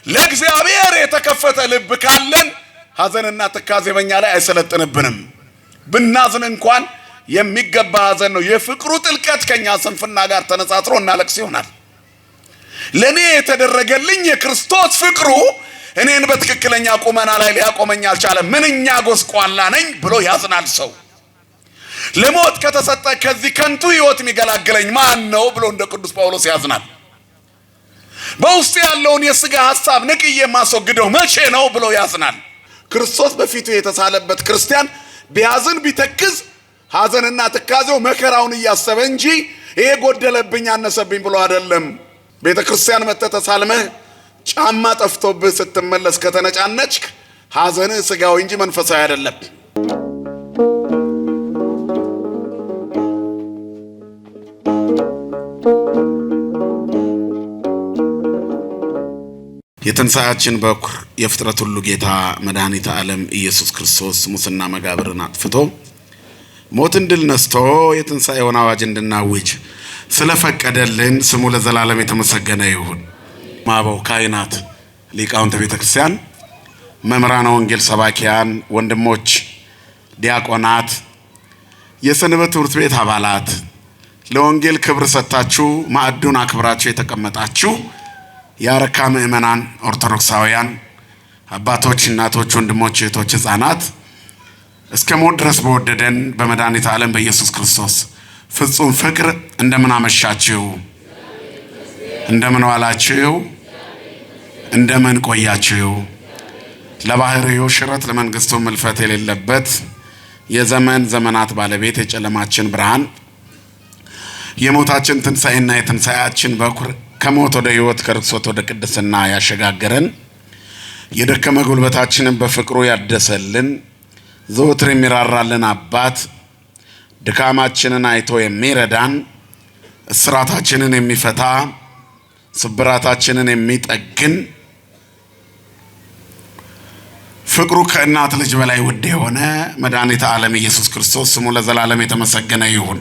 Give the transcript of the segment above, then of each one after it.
ለእግዚአብሔር የተከፈተ ልብ ካለን ሐዘንና ትካዜ በእኛ ላይ አይሰለጥንብንም። ብናዝን እንኳን የሚገባ ሐዘን ነው። የፍቅሩ ጥልቀት ከኛ ስንፍና ጋር ተነጻጽሮ እናለቅስ ይሆናል። ለኔ የተደረገልኝ የክርስቶስ ፍቅሩ እኔን በትክክለኛ ቁመና ላይ ሊያቆመኝ አልቻለም፣ ምንኛ ጎስቋላ ነኝ ብሎ ያዝናል ሰው። ለሞት ከተሰጠ ከዚህ ከንቱ ሕይወት የሚገላግለኝ ማን ነው ብሎ እንደ ቅዱስ ጳውሎስ ያዝናል። በውስጥ ያለውን የሥጋ ሐሳብ ንቅዬ ማስወግደው መቼ ነው ብሎ ያዝናል። ክርስቶስ በፊቱ የተሳለበት ክርስቲያን ቢያዝን ቢተክዝ ሐዘንና ትካዜው መከራውን እያሰበ እንጂ ይሄ ጎደለብኝ አነሰብኝ ብሎ አይደለም። ቤተ ክርስቲያን መጥተህ ተሳልመህ ጫማ ጠፍቶብህ ስትመለስ ከተነጫነጭክ ሐዘንህ ሥጋዊ እንጂ መንፈሳዊ አይደለም። የትንሣኤያችን በኩር የፍጥረት ሁሉ ጌታ መድኃኒተ ዓለም ኢየሱስ ክርስቶስ ሙስና መቃብርን አጥፍቶ ሞትን ድል ነስቶ የትንሣኤውን አዋጅ እንድናውጅ ስለፈቀደልን ስሙ ለዘላለም የተመሰገነ ይሁን። ማበው ካህናት፣ ሊቃውንተ ቤተ ክርስቲያን፣ መምህራነ ወንጌል፣ ሰባኪያን፣ ወንድሞች ዲያቆናት፣ የሰንበት ትምህርት ቤት አባላት፣ ለወንጌል ክብር ሰጥታችሁ ማዕዱን አክብራችሁ የተቀመጣችሁ የአረካ ምእመናን ኦርቶዶክሳውያን አባቶች፣ እናቶች፣ ወንድሞች፣ እህቶች፣ ሕፃናት እስከ ሞት ድረስ በወደደን በመድኃኒተ ዓለም በኢየሱስ ክርስቶስ ፍጹም ፍቅር እንደምን አመሻችሁ? እንደምን ዋላችሁ? እንደምን ቆያችሁ? ለባህሪው ሽረት ለመንግስቱ ምልፈት የሌለበት የዘመን ዘመናት ባለቤት የጨለማችን ብርሃን የሞታችን ትንሣኤና የትንሣኤያችን በኩር ከሞት ወደ ሕይወት ከርክሶት ወደ ቅድስና ያሸጋገረን የደከመ ጉልበታችንን በፍቅሩ ያደሰልን ዘወትር የሚራራልን አባት ድካማችንን አይቶ የሚረዳን እስራታችንን የሚፈታ ስብራታችንን የሚጠግን ፍቅሩ ከእናት ልጅ በላይ ውድ የሆነ መድኃኒተ ዓለም ኢየሱስ ክርስቶስ ስሙ ለዘላለም የተመሰገነ ይሁን።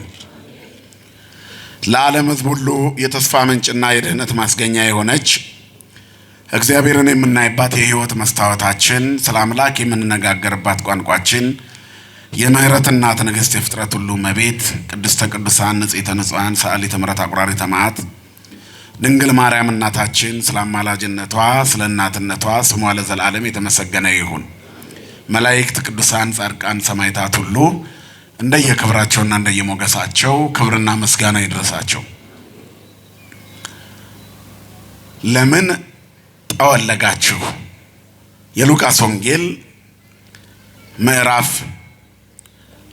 ለዓለም ሕዝብ ሁሉ የተስፋ ምንጭና የድህነት ማስገኛ የሆነች እግዚአብሔርን የምናይባት የሕይወት መስታወታችን፣ ስለ አምላክ የምንነጋገርባት ቋንቋችን፣ የምህረት እናት ንግሥት የፍጥረት ሁሉ እመቤት ቅድስተ ቅዱሳን ንጽሕተ ንጹሐን ሰአሊተ ምሕረት አቁራሪተ መዓት ድንግል ማርያም እናታችን ስለ አማላጅነቷ ስለ እናትነቷ ስሟ ለዘላለም የተመሰገነ ይሁን። መላእክት፣ ቅዱሳን፣ ጻድቃን፣ ሰማዕታት ሁሉ እንደየክብራቸውና እንደየሞገሳቸው ክብርና ምስጋና ይድረሳቸው። ለምን ጠወለጋችሁ? የሉቃስ ወንጌል ምዕራፍ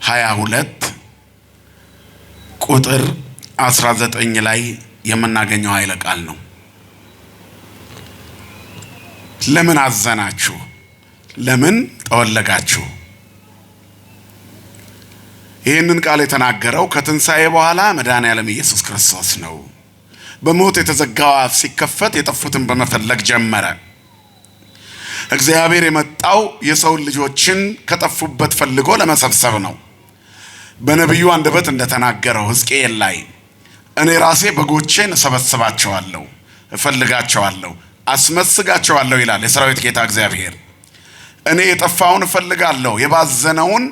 22 ቁጥር 19 ላይ የምናገኘው ኃይለ ቃል ነው። ለምን አዘናችሁ? ለምን ጠወለጋችሁ? ይህንን ቃል የተናገረው ከትንሣኤ በኋላ መድኃኔዓለም ኢየሱስ ክርስቶስ ነው። በሞት የተዘጋው አፍ ሲከፈት የጠፉትን በመፈለግ ጀመረ። እግዚአብሔር የመጣው የሰው ልጆችን ከጠፉበት ፈልጎ ለመሰብሰብ ነው። በነቢዩ አንደበት እንደተናገረው ሕዝቅኤል ላይ እኔ ራሴ በጎቼን እሰበስባቸዋለሁ፣ እፈልጋቸዋለሁ፣ አስመስጋቸዋለሁ ይላል የሰራዊት ጌታ እግዚአብሔር። እኔ የጠፋውን እፈልጋለሁ፣ የባዘነውን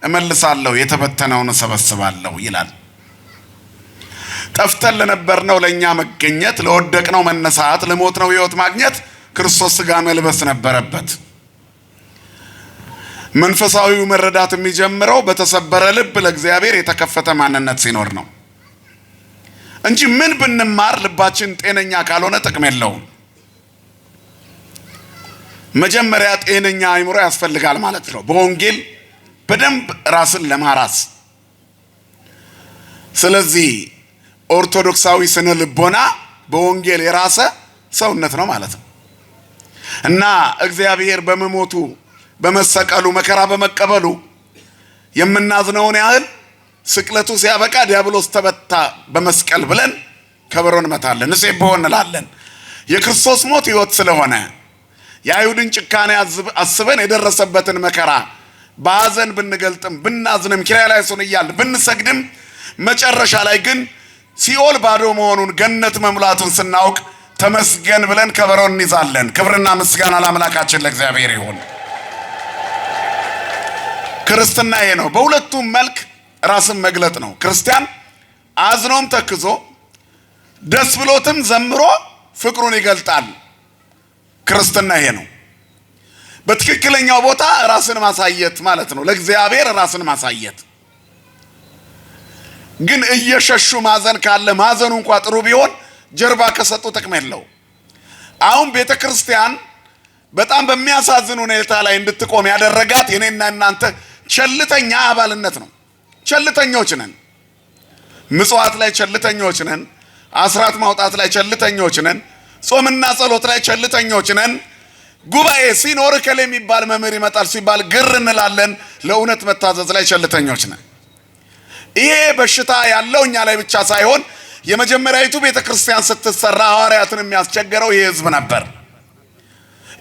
እመልሳለሁ፣ የተበተነውን እሰበስባለሁ ይላል። ጠፍተን ለነበርነው ለኛ መገኘት፣ ለወደቅነው መነሳት፣ ለሞትነው ሕይወት ማግኘት ክርስቶስ ሥጋ መልበስ ነበረበት። መንፈሳዊው መረዳት የሚጀምረው በተሰበረ ልብ ለእግዚአብሔር የተከፈተ ማንነት ሲኖር ነው እንጂ ምን ብንማር ልባችን ጤነኛ ካልሆነ ጥቅም የለውም። መጀመሪያ ጤነኛ አእምሮ ያስፈልጋል ማለት ነው፣ በወንጌል በደንብ ራስን ለማራስ። ስለዚህ ኦርቶዶክሳዊ ስነ ልቦና በወንጌል የራሰ ሰውነት ነው ማለት ነው እና እግዚአብሔር በመሞቱ በመሰቀሉ መከራ በመቀበሉ የምናዝነውን ያህል ስቅለቱ ሲያበቃ ዲያብሎስ ተበታ በመስቀል ብለን ከበሮ እንመታለን፣ ንሴብሖ እንላለን። የክርስቶስ ሞት ሕይወት ስለሆነ የአይሁድን ጭካኔ አስበን የደረሰበትን መከራ በሐዘን ብንገልጥም ብናዝንም ኪርያላይሶን እያልን ብንሰግድም መጨረሻ ላይ ግን ሲኦል ባዶ መሆኑን ገነት መሙላቱን ስናውቅ ተመስገን ብለን ከበሮ እንይዛለን። ክብርና ምስጋና ለአምላካችን ለእግዚአብሔር ይሁን። ክርስትና ይሄ ነው። በሁለቱም መልክ ራስን መግለጥ ነው። ክርስቲያን አዝኖም ተክዞ ደስ ብሎትም ዘምሮ ፍቅሩን ይገልጣል። ክርስትና ይሄ ነው። በትክክለኛው ቦታ ራስን ማሳየት ማለት ነው። ለእግዚአብሔር ራስን ማሳየት። ግን እየሸሹ ማዘን ካለ ማዘኑ እንኳን ጥሩ ቢሆን ጀርባ ከሰጡ ጥቅም የለው። አሁን ቤተክርስቲያን በጣም በሚያሳዝን ሁኔታ ላይ እንድትቆም ያደረጋት የኔና እናንተ ቸልተኛ አባልነት ነው። ቸልተኞች ነን። ምጽዋት ላይ ቸልተኞች ነን። አስራት ማውጣት ላይ ቸልተኞች ነን። ጾምና ጸሎት ላይ ቸልተኞች ነን። ጉባኤ ሲኖር ከለ የሚባል መምህር ይመጣል ሲባል ግር እንላለን። ለእውነት መታዘዝ ላይ ቸልተኞች ነን። ይሄ በሽታ ያለው እኛ ላይ ብቻ ሳይሆን የመጀመሪያዊቱ ቤተክርስቲያን ስትሰራ ሐዋርያትን የሚያስቸገረው ይህ ሕዝብ ነበር።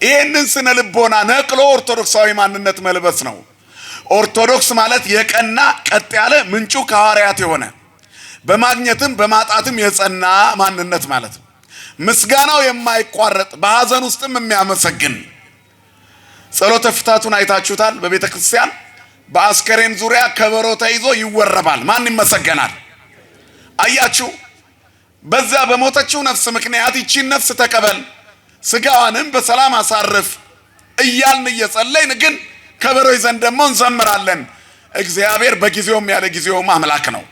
ይህንን ስነ ልቦና ነቅሎ ኦርቶዶክሳዊ ማንነት መልበስ ነው። ኦርቶዶክስ ማለት የቀና ቀጥ ያለ ምንጩ ከሐዋርያት የሆነ በማግኘትም በማጣትም የጸና ማንነት ማለት ነው። ምስጋናው የማይቋረጥ በሐዘን ውስጥም የሚያመሰግን። ጸሎተ ፍታቱን አይታችሁታል። በቤተ ክርስቲያን በአስከሬን ዙሪያ ከበሮ ተይዞ ይወረባል። ማን ይመሰገናል? አያችሁ፣ በዛ በሞተችው ነፍስ ምክንያት ይቺን ነፍስ ተቀበል፣ ስጋዋንም በሰላም አሳርፍ እያልን እየጸለይን ግን ከበሮ ይዘን ደግሞ እንዘምራለን። እግዚአብሔር በጊዜውም ያለ ጊዜውም አምላክ ነው።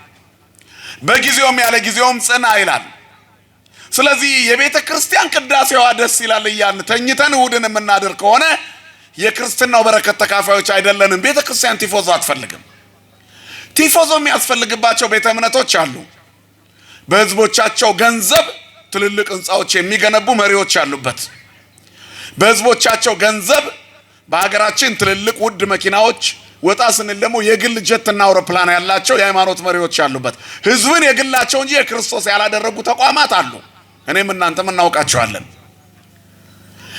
በጊዜውም ያለ ጊዜውም ጽና ይላል። ስለዚህ የቤተ ክርስቲያን ቅዳሴዋ ደስ ይላል እያልን ተኝተን እሑድን የምናደር ከሆነ የክርስትናው በረከት ተካፋዮች አይደለንም። ቤተ ክርስቲያን ቲፎዞ አትፈልግም። ቲፎዞ የሚያስፈልግባቸው ቤተ እምነቶች አሉ። በህዝቦቻቸው ገንዘብ ትልልቅ ህንፃዎች የሚገነቡ መሪዎች ያሉበት፣ በህዝቦቻቸው ገንዘብ በሀገራችን ትልልቅ ውድ መኪናዎች፣ ወጣ ስንል ደግሞ የግል ጀትና አውሮፕላን ያላቸው የሃይማኖት መሪዎች ያሉበት፣ ህዝብን የግላቸው እንጂ የክርስቶስ ያላደረጉ ተቋማት አሉ። እኔም እናንተም እናውቃቸዋለን።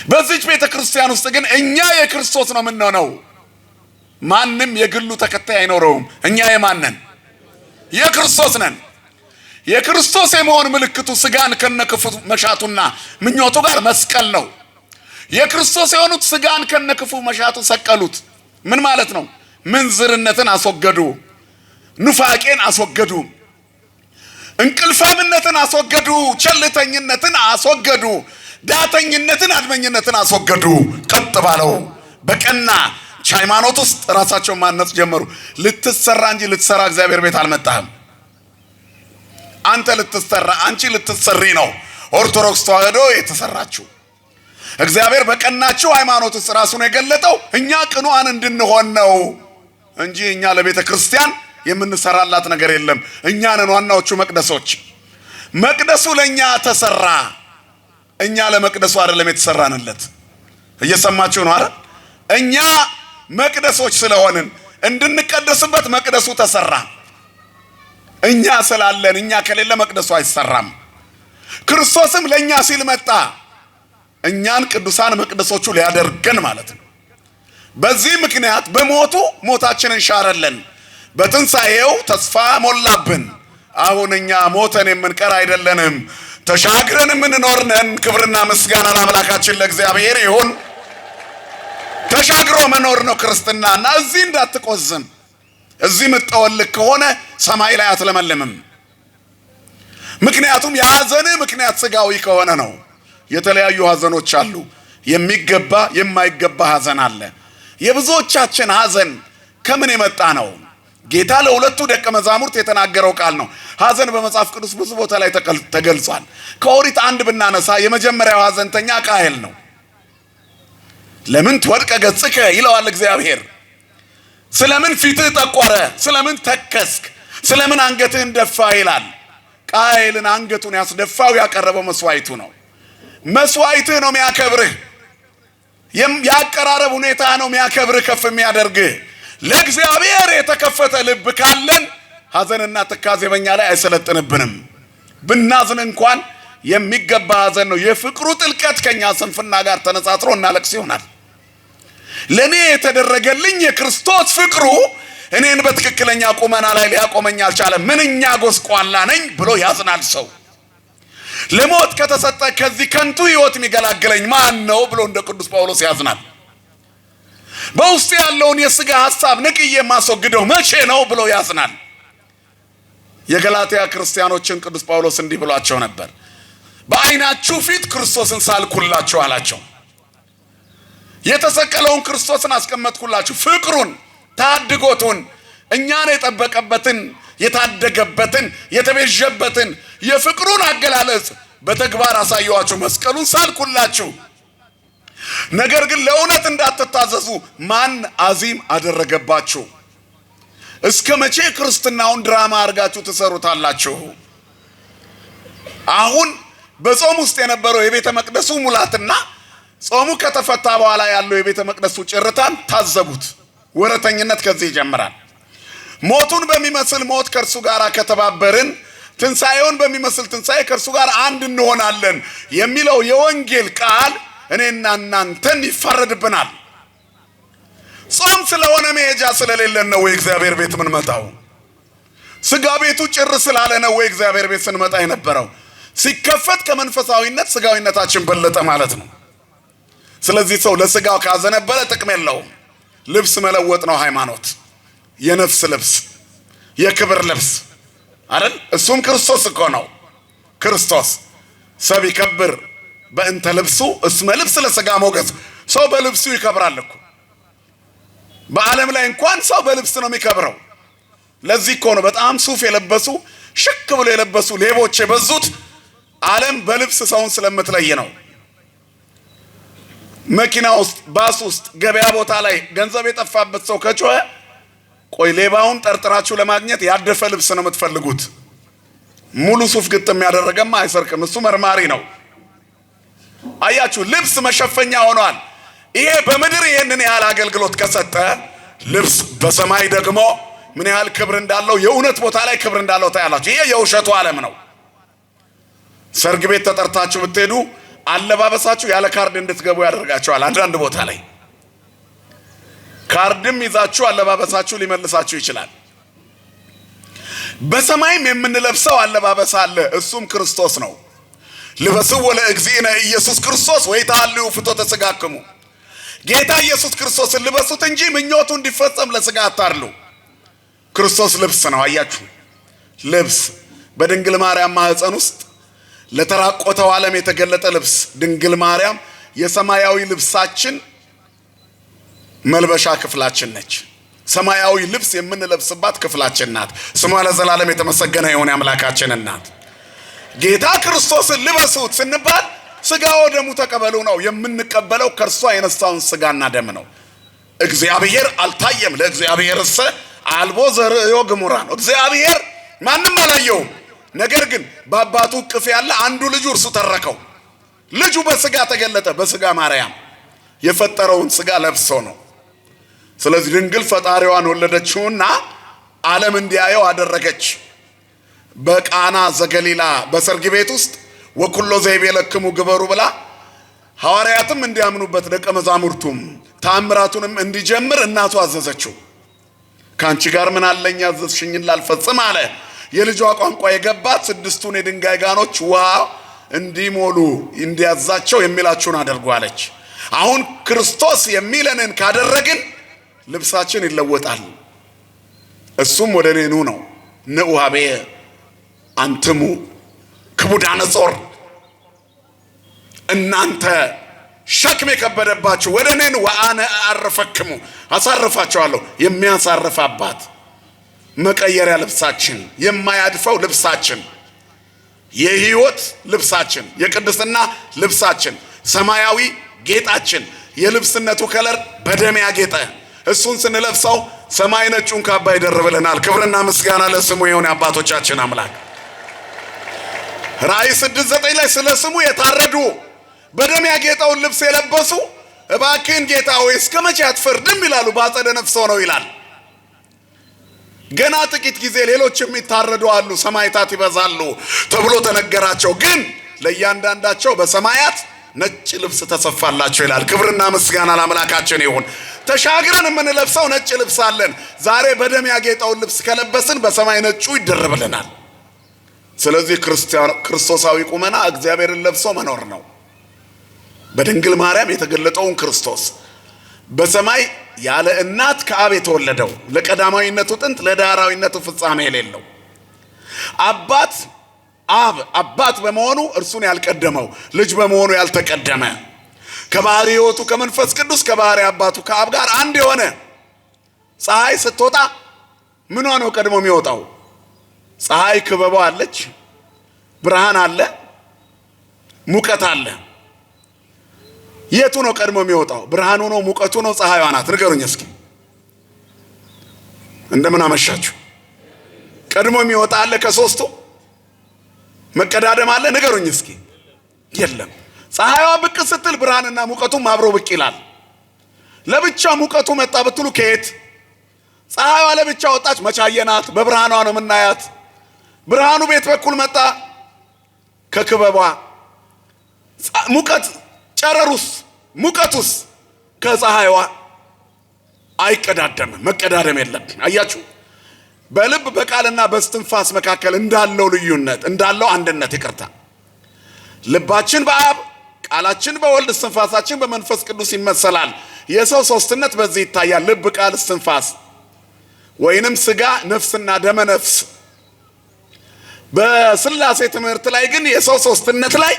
በዚች ቤተ ክርስቲያን ውስጥ ግን እኛ የክርስቶስ ነው የምንሆነው። ማንም የግሉ ተከታይ አይኖረውም። እኛ የማነን? የክርስቶስ ነን። የክርስቶስ የመሆን ምልክቱ ስጋን ከነክፉ መሻቱና ምኞቱ ጋር መስቀል ነው። የክርስቶስ የሆኑት ስጋን ከነክፉ መሻቱ ሰቀሉት። ምን ማለት ነው? ምንዝርነትን አስወገዱ፣ ኑፋቄን አስወገዱ፣ እንቅልፋምነትን አስወገዱ፣ ቸልተኝነትን አስወገዱ፣ ዳተኝነትን አድመኝነትን አስወገዱ። ቀጥ ባለው በቀና ሃይማኖት ውስጥ ራሳቸውን ማነጽ ጀመሩ። ልትሰራ እንጂ ልትሰራ እግዚአብሔር ቤት አልመጣህም። አንተ ልትሰራ አንቺ ልትሰሪ ነው ኦርቶዶክስ ተዋህዶ የተሰራችው። እግዚአብሔር በቀናችው ሃይማኖት ውስጥ ራሱን የገለጠው እኛ ቅኑዓን እንድንሆን ነው እንጂ እኛ ለቤተ ክርስቲያን የምንሰራላት ነገር የለም። እኛ ነን ዋናዎቹ መቅደሶች። መቅደሱ ለኛ ተሰራ፣ እኛ ለመቅደሱ አይደለም የተሰራንለት። እየሰማችሁ ነው አይደል? እኛ መቅደሶች ስለሆንን እንድንቀደስበት መቅደሱ ተሰራ። እኛ ስላለን፣ እኛ ከሌለ መቅደሱ አይሰራም። ክርስቶስም ለኛ ሲል መጣ፣ እኛን ቅዱሳን መቅደሶቹ ሊያደርገን ማለት ነው። በዚህ ምክንያት በሞቱ ሞታችንን ሻረልን፣ በትንሣኤው ተስፋ ሞላብን። አሁን እኛ ሞተን የምንቀር አይደለንም፣ ተሻግረን የምንኖር ነን። ክብርና ምስጋና ለአምላካችን ለእግዚአብሔር ይሁን። ተሻግሮ መኖር ነው ክርስትናና እዚህ እንዳትቆዝም። እዚህ ምትጠወልቅ ከሆነ ሰማይ ላይ አትለመልምም። ምክንያቱም የሐዘን ምክንያት ስጋዊ ከሆነ ነው። የተለያዩ ሐዘኖች አሉ። የሚገባ የማይገባ ሐዘን አለ። የብዙዎቻችን ሐዘን ከምን የመጣ ነው? ጌታ ለሁለቱ ደቀ መዛሙርት የተናገረው ቃል ነው። ሐዘን በመጽሐፍ ቅዱስ ብዙ ቦታ ላይ ተገልጿል። ከኦሪት አንድ ብናነሳ የመጀመሪያው ሐዘንተኛ ቃየል ነው። ለምን ትወድቀ ገጽከ ይለዋል እግዚአብሔር። ስለምን ፊትህ ጠቆረ? ስለምን ተከስክ? ስለምን አንገትህን ደፋ ይላል። ቃየልን አንገቱን ያስደፋው ያቀረበው መስዋዕቱ ነው። መስዋዕትህ ነው የሚያከብርህ። ያቀራረብ ሁኔታ ነው የሚያከብርህ፣ ከፍ የሚያደርግህ። ለእግዚአብሔር የተከፈተ ልብ ካለን ሐዘንና ትካዜ በእኛ ላይ አይሰለጥንብንም። ብናዝን እንኳን የሚገባ ሐዘን ነው። የፍቅሩ ጥልቀት ከኛ ስንፍና ጋር ተነጻጽሮ እናለቅስ ይሆናል። ለኔ የተደረገልኝ የክርስቶስ ፍቅሩ እኔን በትክክለኛ ቁመና ላይ ሊያቆመኝ አልቻለም፣ ምንኛ ጎስቋላ ነኝ ብሎ ያዝናል ሰው። ለሞት ከተሰጠ ከዚህ ከንቱ ሕይወት የሚገላግለኝ ማን ነው ብሎ እንደ ቅዱስ ጳውሎስ ያዝናል። በውስጥ ያለውን የሥጋ ሐሳብ ንቅዬ ማስወግደው መቼ ነው ብሎ ያዝናል። የገላትያ ክርስቲያኖችን ቅዱስ ጳውሎስ እንዲህ ብሏቸው ነበር። በዓይናችሁ ፊት ክርስቶስን ሳልኩላችሁ አላቸው። የተሰቀለውን ክርስቶስን አስቀመጥኩላችሁ። ፍቅሩን፣ ታድጎቱን፣ እኛን የጠበቀበትን፣ የታደገበትን፣ የተቤዠበትን የፍቅሩን አገላለጽ በተግባር አሳየዋችሁ። መስቀሉን ሳልኩላችሁ። ነገር ግን ለእውነት እንዳትታዘዙ ማን አዚም አደረገባችሁ? እስከ መቼ ክርስትናውን ድራማ አድርጋችሁ ትሰሩታላችሁ? አሁን በጾም ውስጥ የነበረው የቤተ መቅደሱ ሙላትና ጾሙ ከተፈታ በኋላ ያለው የቤተ መቅደሱ ጭርታን ታዘቡት። ወረተኝነት ከዚህ ይጀምራል። ሞቱን በሚመስል ሞት ከእርሱ ጋር ከተባበርን ትንሣኤውን በሚመስል ትንሣኤ ከእርሱ ጋር አንድ እንሆናለን የሚለው የወንጌል ቃል እኔና እናንተን ይፈረድብናል። ጾም ስለሆነ መሄጃ ስለሌለን ነው ወይ እግዚአብሔር ቤት ምን መጣው? ስጋ ቤቱ ጭር ስላለ ነው ወይ እግዚአብሔር ቤት ስንመጣ የነበረው? ሲከፈት ከመንፈሳዊነት ስጋዊነታችን በለጠ ማለት ነው። ስለዚህ ሰው ለስጋው ካዘነበለ ጥቅም የለውም። ልብስ መለወጥ ነው ሃይማኖት። የነፍስ ልብስ፣ የክብር ልብስ አይደል? እሱም ክርስቶስ እኮ ነው። ክርስቶስ ሰብ ይከብር በእንተ ልብሱ እስመ ልብስ ለሥጋ ሞገስ። ሰው በልብሱ ይከብራል እኮ። በዓለም ላይ እንኳን ሰው በልብስ ነው የሚከብረው። ለዚህ እኮ ነው በጣም ሱፍ የለበሱ ሽክ ብሎ የለበሱ ሌቦች የበዙት። ዓለም በልብስ ሰውን ስለምትለይ ነው። መኪና ውስጥ፣ ባስ ውስጥ፣ ገበያ ቦታ ላይ ገንዘብ የጠፋበት ሰው ከጮኸ ቆይ ሌባውን ጠርጥራችሁ ለማግኘት ያደፈ ልብስ ነው የምትፈልጉት። ሙሉ ሱፍ ግጥም ያደረገማ አይሰርቅም። እሱ መርማሪ ነው። አያችሁ፣ ልብስ መሸፈኛ ሆኗል። ይሄ በምድር ይሄንን ያህል አገልግሎት ከሰጠ ልብስ በሰማይ ደግሞ ምን ያህል ክብር እንዳለው፣ የእውነት ቦታ ላይ ክብር እንዳለው ታያላችሁ። ይሄ የውሸቱ ዓለም ነው። ሰርግ ቤት ተጠርታችሁ ብትሄዱ አለባበሳችሁ ያለ ካርድ እንድትገቡ ያደርጋችኋል። አንዳንድ ቦታ ላይ ካርድም ይዛችሁ አለባበሳችሁ ሊመልሳችሁ ይችላል። በሰማይም የምንለብሰው አለባበስ አለ። እሱም ክርስቶስ ነው። ልበስዎ ለእግዚእነ ኢየሱስ ክርስቶስ ወይትሐልዩ ፍትወተ ሥጋክሙ። ጌታ ኢየሱስ ክርስቶስን ልበሱት እንጂ ምኞቱ እንዲፈጸም ለሥጋ አታርሉ። ክርስቶስ ልብስ ነው። አያችሁ፣ ልብስ በድንግል ማርያም ማህፀን ውስጥ ለተራቆተው ዓለም የተገለጠ ልብስ። ድንግል ማርያም የሰማያዊ ልብሳችን መልበሻ ክፍላችን ነች። ሰማያዊ ልብስ የምንለብስባት ክፍላችን ናት። ስሟ ለዘላለም የተመሰገነ ይሁን የአምላካችን እናት። ጌታ ክርስቶስን ልበሱት ስንባል ሥጋ ወደሙ ተቀበሉ ነው። የምንቀበለው ከእርሷ የነሳውን ሥጋና ደም ነው። እግዚአብሔር አልታየም፣ ለእግዚአብሔርሰ አልቦ ዘርእዮ ግሙራ ነው። እግዚአብሔር ማንም አላየውም። ነገር ግን በአባቱ እቅፍ ያለ አንዱ ልጁ እርሱ ተረከው። ልጁ በሥጋ ተገለጠ። በሥጋ ማርያም የፈጠረውን ሥጋ ለብሶ ነው። ስለዚህ ድንግል ፈጣሪዋን ወለደችውና ዓለም እንዲያየው አደረገች። በቃና ዘገሊላ በሰርግ ቤት ውስጥ ወኩሎ ዘይቤለክሙ ግበሩ ብላ ሐዋርያትም እንዲያምኑበት ደቀ መዛሙርቱም ተአምራቱንም እንዲጀምር እናቱ አዘዘችው። ካንቺ ጋር ምን አለኝ ያዘዝሽኝን ላልፈጽም አለ። የልጇ ቋንቋ የገባት ስድስቱን የድንጋይ ጋኖች ውሃ እንዲሞሉ እንዲያዛቸው የሚላችሁን አድርጉ አለች። አሁን ክርስቶስ የሚለንን ካደረግን ልብሳችን ይለወጣል። እሱም ወደ እኔ ኑ ነው። ንዑ ኀቤየ አንትሙ ክቡዳነ ጾር፣ እናንተ ሸክም የከበደባችሁ ወደ እኔ ኑ። ወአነ አዕርፈክሙ፣ አሳርፋችኋለሁ። የሚያሳርፍ አባት፣ መቀየሪያ ልብሳችን፣ የማያድፈው ልብሳችን፣ የሕይወት ልብሳችን፣ የቅድስና ልብሳችን፣ ሰማያዊ ጌጣችን፣ የልብስነቱ ከለር በደም ያጌጠ እሱን ስንለብሰው ሰማይ ነጩን ካባ ይደርብልናል። ክብርና ምስጋና ለስሙ ይሁን የአባቶቻችን አምላክ። ራእይ 6:9 ላይ ስለ ስሙ የታረዱ በደም ያጌጠውን ልብስ የለበሱ እባክህን ጌታ ሆይ እስከ መቼ አትፈርድም ይላሉ። በአጸደ ነፍስ ሆነው ይላል። ገና ጥቂት ጊዜ ሌሎች የሚታረዱ አሉ፣ ሰማዕታት ይበዛሉ ተብሎ ተነገራቸው። ግን ለእያንዳንዳቸው በሰማያት ነጭ ልብስ ተሰፋላቸው ይላል። ክብርና ምስጋና ለአምላካችን ይሁን። ተሻግረን የምንለብሰው ነጭ ልብስ አለን። ዛሬ በደም ያጌጠውን ልብስ ከለበስን በሰማይ ነጩ ይደረብልናል። ስለዚህ ክርስቶሳዊ ቁመና እግዚአብሔርን ለብሶ መኖር ነው። በድንግል ማርያም የተገለጠውን ክርስቶስ በሰማይ ያለ እናት ከአብ የተወለደው ለቀዳማዊነቱ ጥንት ለዳህራዊነቱ ፍጻሜ የሌለው አባት በመሆኑ እርሱን ያልቀደመው ልጅ በመሆኑ ያልተቀደመ ከባህሪ ሕይወቱ ከመንፈስ ቅዱስ ከባህሪ አባቱ ከአብ ጋር አንድ የሆነ ፀሐይ ስትወጣ ምኗ ነው ቀድሞ የሚወጣው? ፀሐይ ክበቧ አለች፣ ብርሃን አለ፣ ሙቀት አለ። የቱ ነው ቀድሞ የሚወጣው? ብርሃኑ ነው ሙቀቱ ነው ፀሐይዋ ናት? ንገሩኝ እስኪ። እንደምን አመሻችሁ። ቀድሞ የሚወጣ አለ? ከሶስቱ መቀዳደም አለ? ንገሩኝ እስኪ። የለም። ፀሐይዋ ብቅ ስትል ብርሃንና ሙቀቱም አብሮ ብቅ ይላል። ለብቻ ሙቀቱ መጣ ብትሉ ከየት? ፀሐይዋ ለብቻ ወጣች፣ መቻየናት፣ በብርሃኗ ነው የምናያት። ብርሃኑ ቤት በኩል መጣ ከክበቧ። ሙቀት ጨረሩስ ሙቀቱስ ከፀሐይዋ አይቀዳደምም። መቀዳደም የለም። አያችሁ፣ በልብ በቃልና በስትንፋስ መካከል እንዳለው ልዩነት እንዳለው አንድነት፣ ይቅርታ፣ ልባችን በአብ ቃላችን በወልድ እስትንፋሳችን በመንፈስ ቅዱስ ይመሰላል። የሰው ሶስትነት በዚህ ይታያል። ልብ፣ ቃል፣ እስትንፋስ ወይንም ስጋ ነፍስና ደመ ነፍስ። በስላሴ ትምህርት ላይ ግን የሰው ሶስትነት ላይ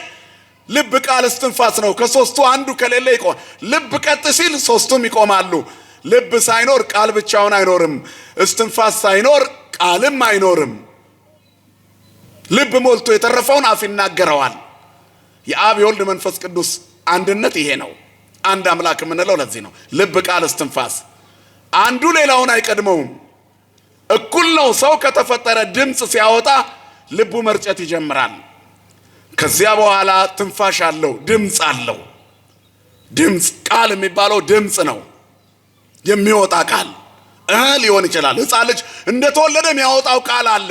ልብ፣ ቃል፣ እስትንፋስ ነው። ከሶስቱ አንዱ ከሌለ ይቆማል። ልብ ቀጥ ሲል ሶስቱም ይቆማሉ። ልብ ሳይኖር ቃል ብቻውን አይኖርም። እስትንፋስ ሳይኖር ቃልም አይኖርም። ልብ ሞልቶ የተረፈውን አፍ ይናገረዋል። የአብ የወልድ መንፈስ ቅዱስ አንድነት ይሄ ነው። አንድ አምላክ የምንለው ለዚህ ነው። ልብ፣ ቃል፣ እስትንፋስ አንዱ ሌላውን አይቀድመውም። እኩል ነው። ሰው ከተፈጠረ ድምፅ ሲያወጣ ልቡ መርጨት ይጀምራል። ከዚያ በኋላ ትንፋሽ አለው፣ ድምፅ አለው። ድምፅ ቃል የሚባለው ድምፅ ነው። የሚወጣ ቃል ሊሆን ይችላል። ሕፃን ልጅ እንደተወለደ የሚያወጣው ቃል አለ።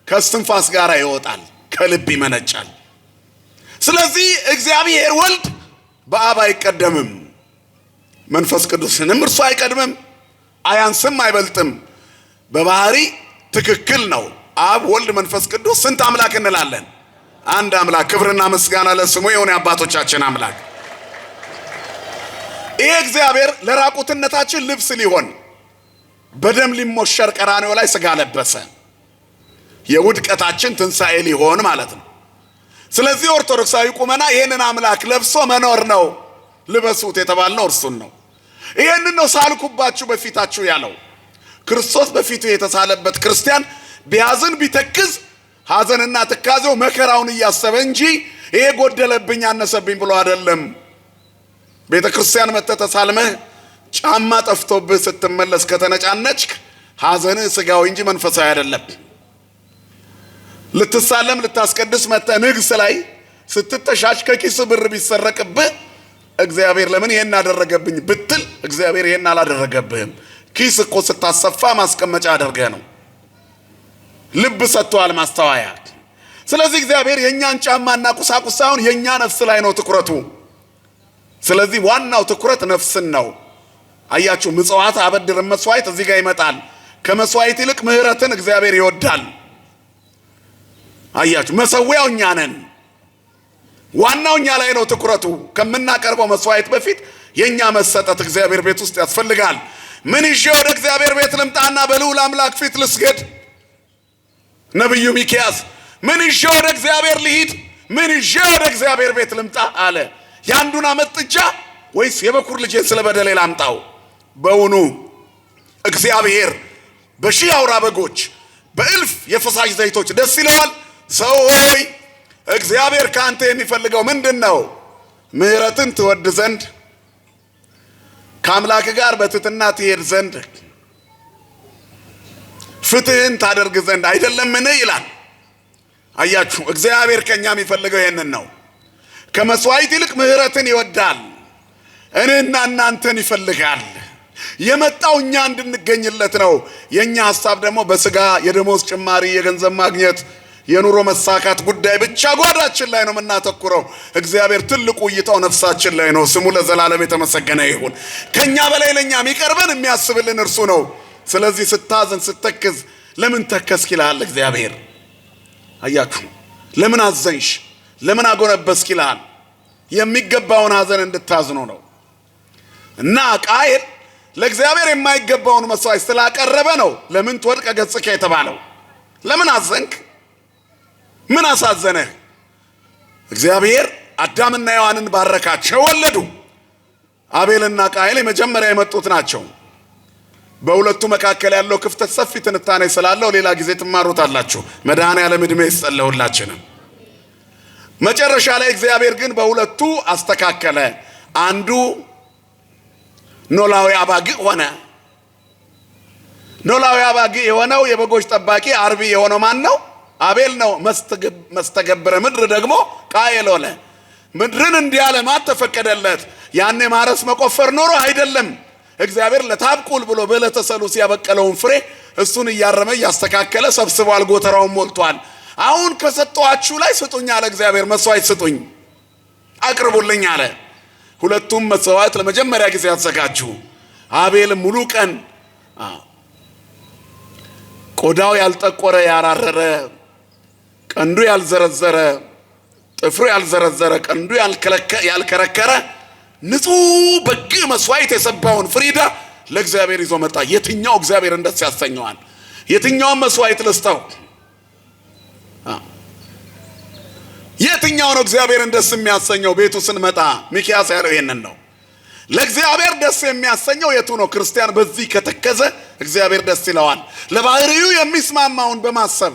ከእስትንፋስ ጋር ይወጣል፣ ከልብ ይመነጫል። ስለዚህ እግዚአብሔር ወልድ በአብ አይቀደምም፣ መንፈስ ቅዱስንም እርሱ አይቀድምም፣ አያንስም፣ አይበልጥም። በባህሪ ትክክል ነው። አብ ወልድ መንፈስ ቅዱስ ስንት አምላክ እንላለን? አንድ አምላክ። ክብርና ምስጋና ለስሙ የሆነ አባቶቻችን አምላክ። ይሄ እግዚአብሔር ለራቁትነታችን ልብስ ሊሆን በደም ሊሞሸር ቀራንዮ ላይ ስጋ ለበሰ። የውድቀታችን ትንሣኤ ሊሆን ማለት ነው። ስለዚህ ኦርቶዶክሳዊ ቁመና ይሄንን አምላክ ለብሶ መኖር ነው። ልበሱት የተባልነው እርሱን ነው። ይሄንን ነው ሳልኩባችሁ በፊታችሁ ያለው። ክርስቶስ በፊቱ የተሳለበት ክርስቲያን ቢያዝን ቢተክዝ ሐዘንና ትካዜው መከራውን እያሰበ እንጂ ይሄ ጎደለብኝ አነሰብኝ ብሎ አይደለም። ቤተ ክርስቲያን መጥተህ ተሳልመህ ጫማ ጠፍቶብህ ስትመለስ ከተነጫነጭክ ሐዘንህ ስጋዊ እንጂ መንፈሳዊ አይደለም። ልትሳለም ልታስቀድስ መጥተህ ንግስ ላይ ስትተሻሽ ከኪስ ብር ቢሰረቅብህ እግዚአብሔር ለምን ይሄን አደረገብኝ ብትል እግዚአብሔር ይሄን አላደረገብህም። ኪስ እኮ ስታሰፋ ማስቀመጫ አድርገህ ነው። ልብ ሰጥቷል ማስተዋያ። ስለዚህ እግዚአብሔር የኛን ጫማና ቁሳቁስ ሳይሆን የኛ ነፍስ ላይ ነው ትኩረቱ። ስለዚህ ዋናው ትኩረት ነፍስን ነው። አያችሁ፣ ምጽዋት አበድር መስዋዕት እዚህ ጋር ይመጣል። ከመስዋዕት ይልቅ ምህረትን እግዚአብሔር ይወዳል። አያችሁ፣ መሰዊያው እኛ ነን። ዋናው እኛ ላይ ነው ትኩረቱ። ከምናቀርበው መስዋዕት በፊት የኛ መሰጠት እግዚአብሔር ቤት ውስጥ ያስፈልጋል። ምን ይዤ ወደ እግዚአብሔር ቤት ልምጣና በልዑል አምላክ ፊት ልስገድ? ነብዩ ሚክያስ ምን ይዤ ወደ እግዚአብሔር ልሂድ? ምን ይዤ ወደ እግዚአብሔር ቤት ልምጣ አለ። ያንዱን ዓመት ጥጃ ወይስ የበኩር ልጄን ስለ በደሌ ላምጣው? በውኑ እግዚአብሔር በሺህ አውራ በጎች በእልፍ የፈሳሽ ዘይቶች ደስ ይለዋል? ሰው ሆይ እግዚአብሔር ካንተ የሚፈልገው ምንድነው? ምህረትን ትወድ ዘንድ ከአምላክ ጋር በትሕትና ትሄድ ዘንድ ፍትህን ታደርግ ዘንድ አይደለምን ይላል። አያችሁ፣ እግዚአብሔር ከኛ የሚፈልገው ይሄንን ነው። ከመስዋዕት ይልቅ ምህረትን ይወዳል። እኔና እናንተን ይፈልጋል። የመጣው እኛ እንድንገኝለት ነው። የኛ ሐሳብ ደግሞ በስጋ የደሞዝ ጭማሪ፣ የገንዘብ ማግኘት፣ የኑሮ መሳካት ጉዳይ ብቻ ጓዳችን ላይ ነው የምናተኩረው። እግዚአብሔር ትልቁ እይታው ነፍሳችን ላይ ነው። ስሙ ለዘላለም የተመሰገነ ይሁን። ከኛ በላይ ለኛ የሚቀርበን የሚያስብልን እርሱ ነው። ስለዚህ ስታዝን ስተክዝ ለምን ተከስክ ይልሃል እግዚአብሔር። አያችሁ ለምን አዘንሽ ለምን አጎነበስክ ይላል የሚገባውን ሐዘን እንድታዝኑ ነው እና ቃየል ለእግዚአብሔር የማይገባውን መስዋዕት ስላቀረበ ነው ለምን ትወድቀ ገጽከ የተባለው ለምን አዘንክ ምን አሳዘነህ እግዚአብሔር አዳምና ሔዋንን ባረካቸው ወለዱ አቤልና ቃየል የመጀመሪያ የመጡት ናቸው በሁለቱ መካከል ያለው ክፍተት ሰፊ ትንታኔ ስላለው ሌላ ጊዜ ትማሩታላችሁ መድኃኔዓለም ዕድሜ ይስጠለውላችሁ መጨረሻ ላይ እግዚአብሔር ግን በሁለቱ አስተካከለ አንዱ ኖላዊ አባግ ሆነ ኖላዊ አባግ የሆነው የበጎች ጠባቂ አርቢ የሆነው ማን ነው አቤል ነው መስተገብረ ምድር ደግሞ ቃየል ሆነ ምድርን እንዲያለማ ተፈቀደለት ያኔ ማረስ መቆፈር ኖሮ አይደለም እግዚአብሔር ለታብቁል ብሎ በለተሰሉስ ያበቀለውን ፍሬ እሱን ያረመ ያስተካከለ ሰብስቧል ጎተራውን ሞልቷል አሁን ከሰጣችሁ ላይ ስጡኝ አለ እግዚአብሔር መስዋዕት ስጡኝ አቅርቡልኝ አለ ሁለቱም መስዋዕት ለመጀመሪያ ጊዜ ያዘጋጁ አቤል ሙሉ ቀን ቆዳው ያልጠቆረ ያራረረ ቀንዱ ያልዘረዘረ ጥፍሩ ያልዘረዘረ ቀንዱ ያልከረከረ ንጹህ በግ መስዋዕት የሰባውን ፍሪዳ ለእግዚአብሔር ይዞ መጣ የትኛው እግዚአብሔር እንደስ ያሰኘዋል የትኛው መስዋዕት ለስታው የትኛው ነው እግዚአብሔር እንደስ የሚያሰኘው ቤቱ ስንመጣ ሚክያስ ያለው ይሄንን ነው ለእግዚአብሔር ደስ የሚያሰኘው የቱ ነው ክርስቲያን በዚህ ከተከዘ እግዚአብሔር ደስ ይለዋል ለባህሪው የሚስማማውን በማሰብ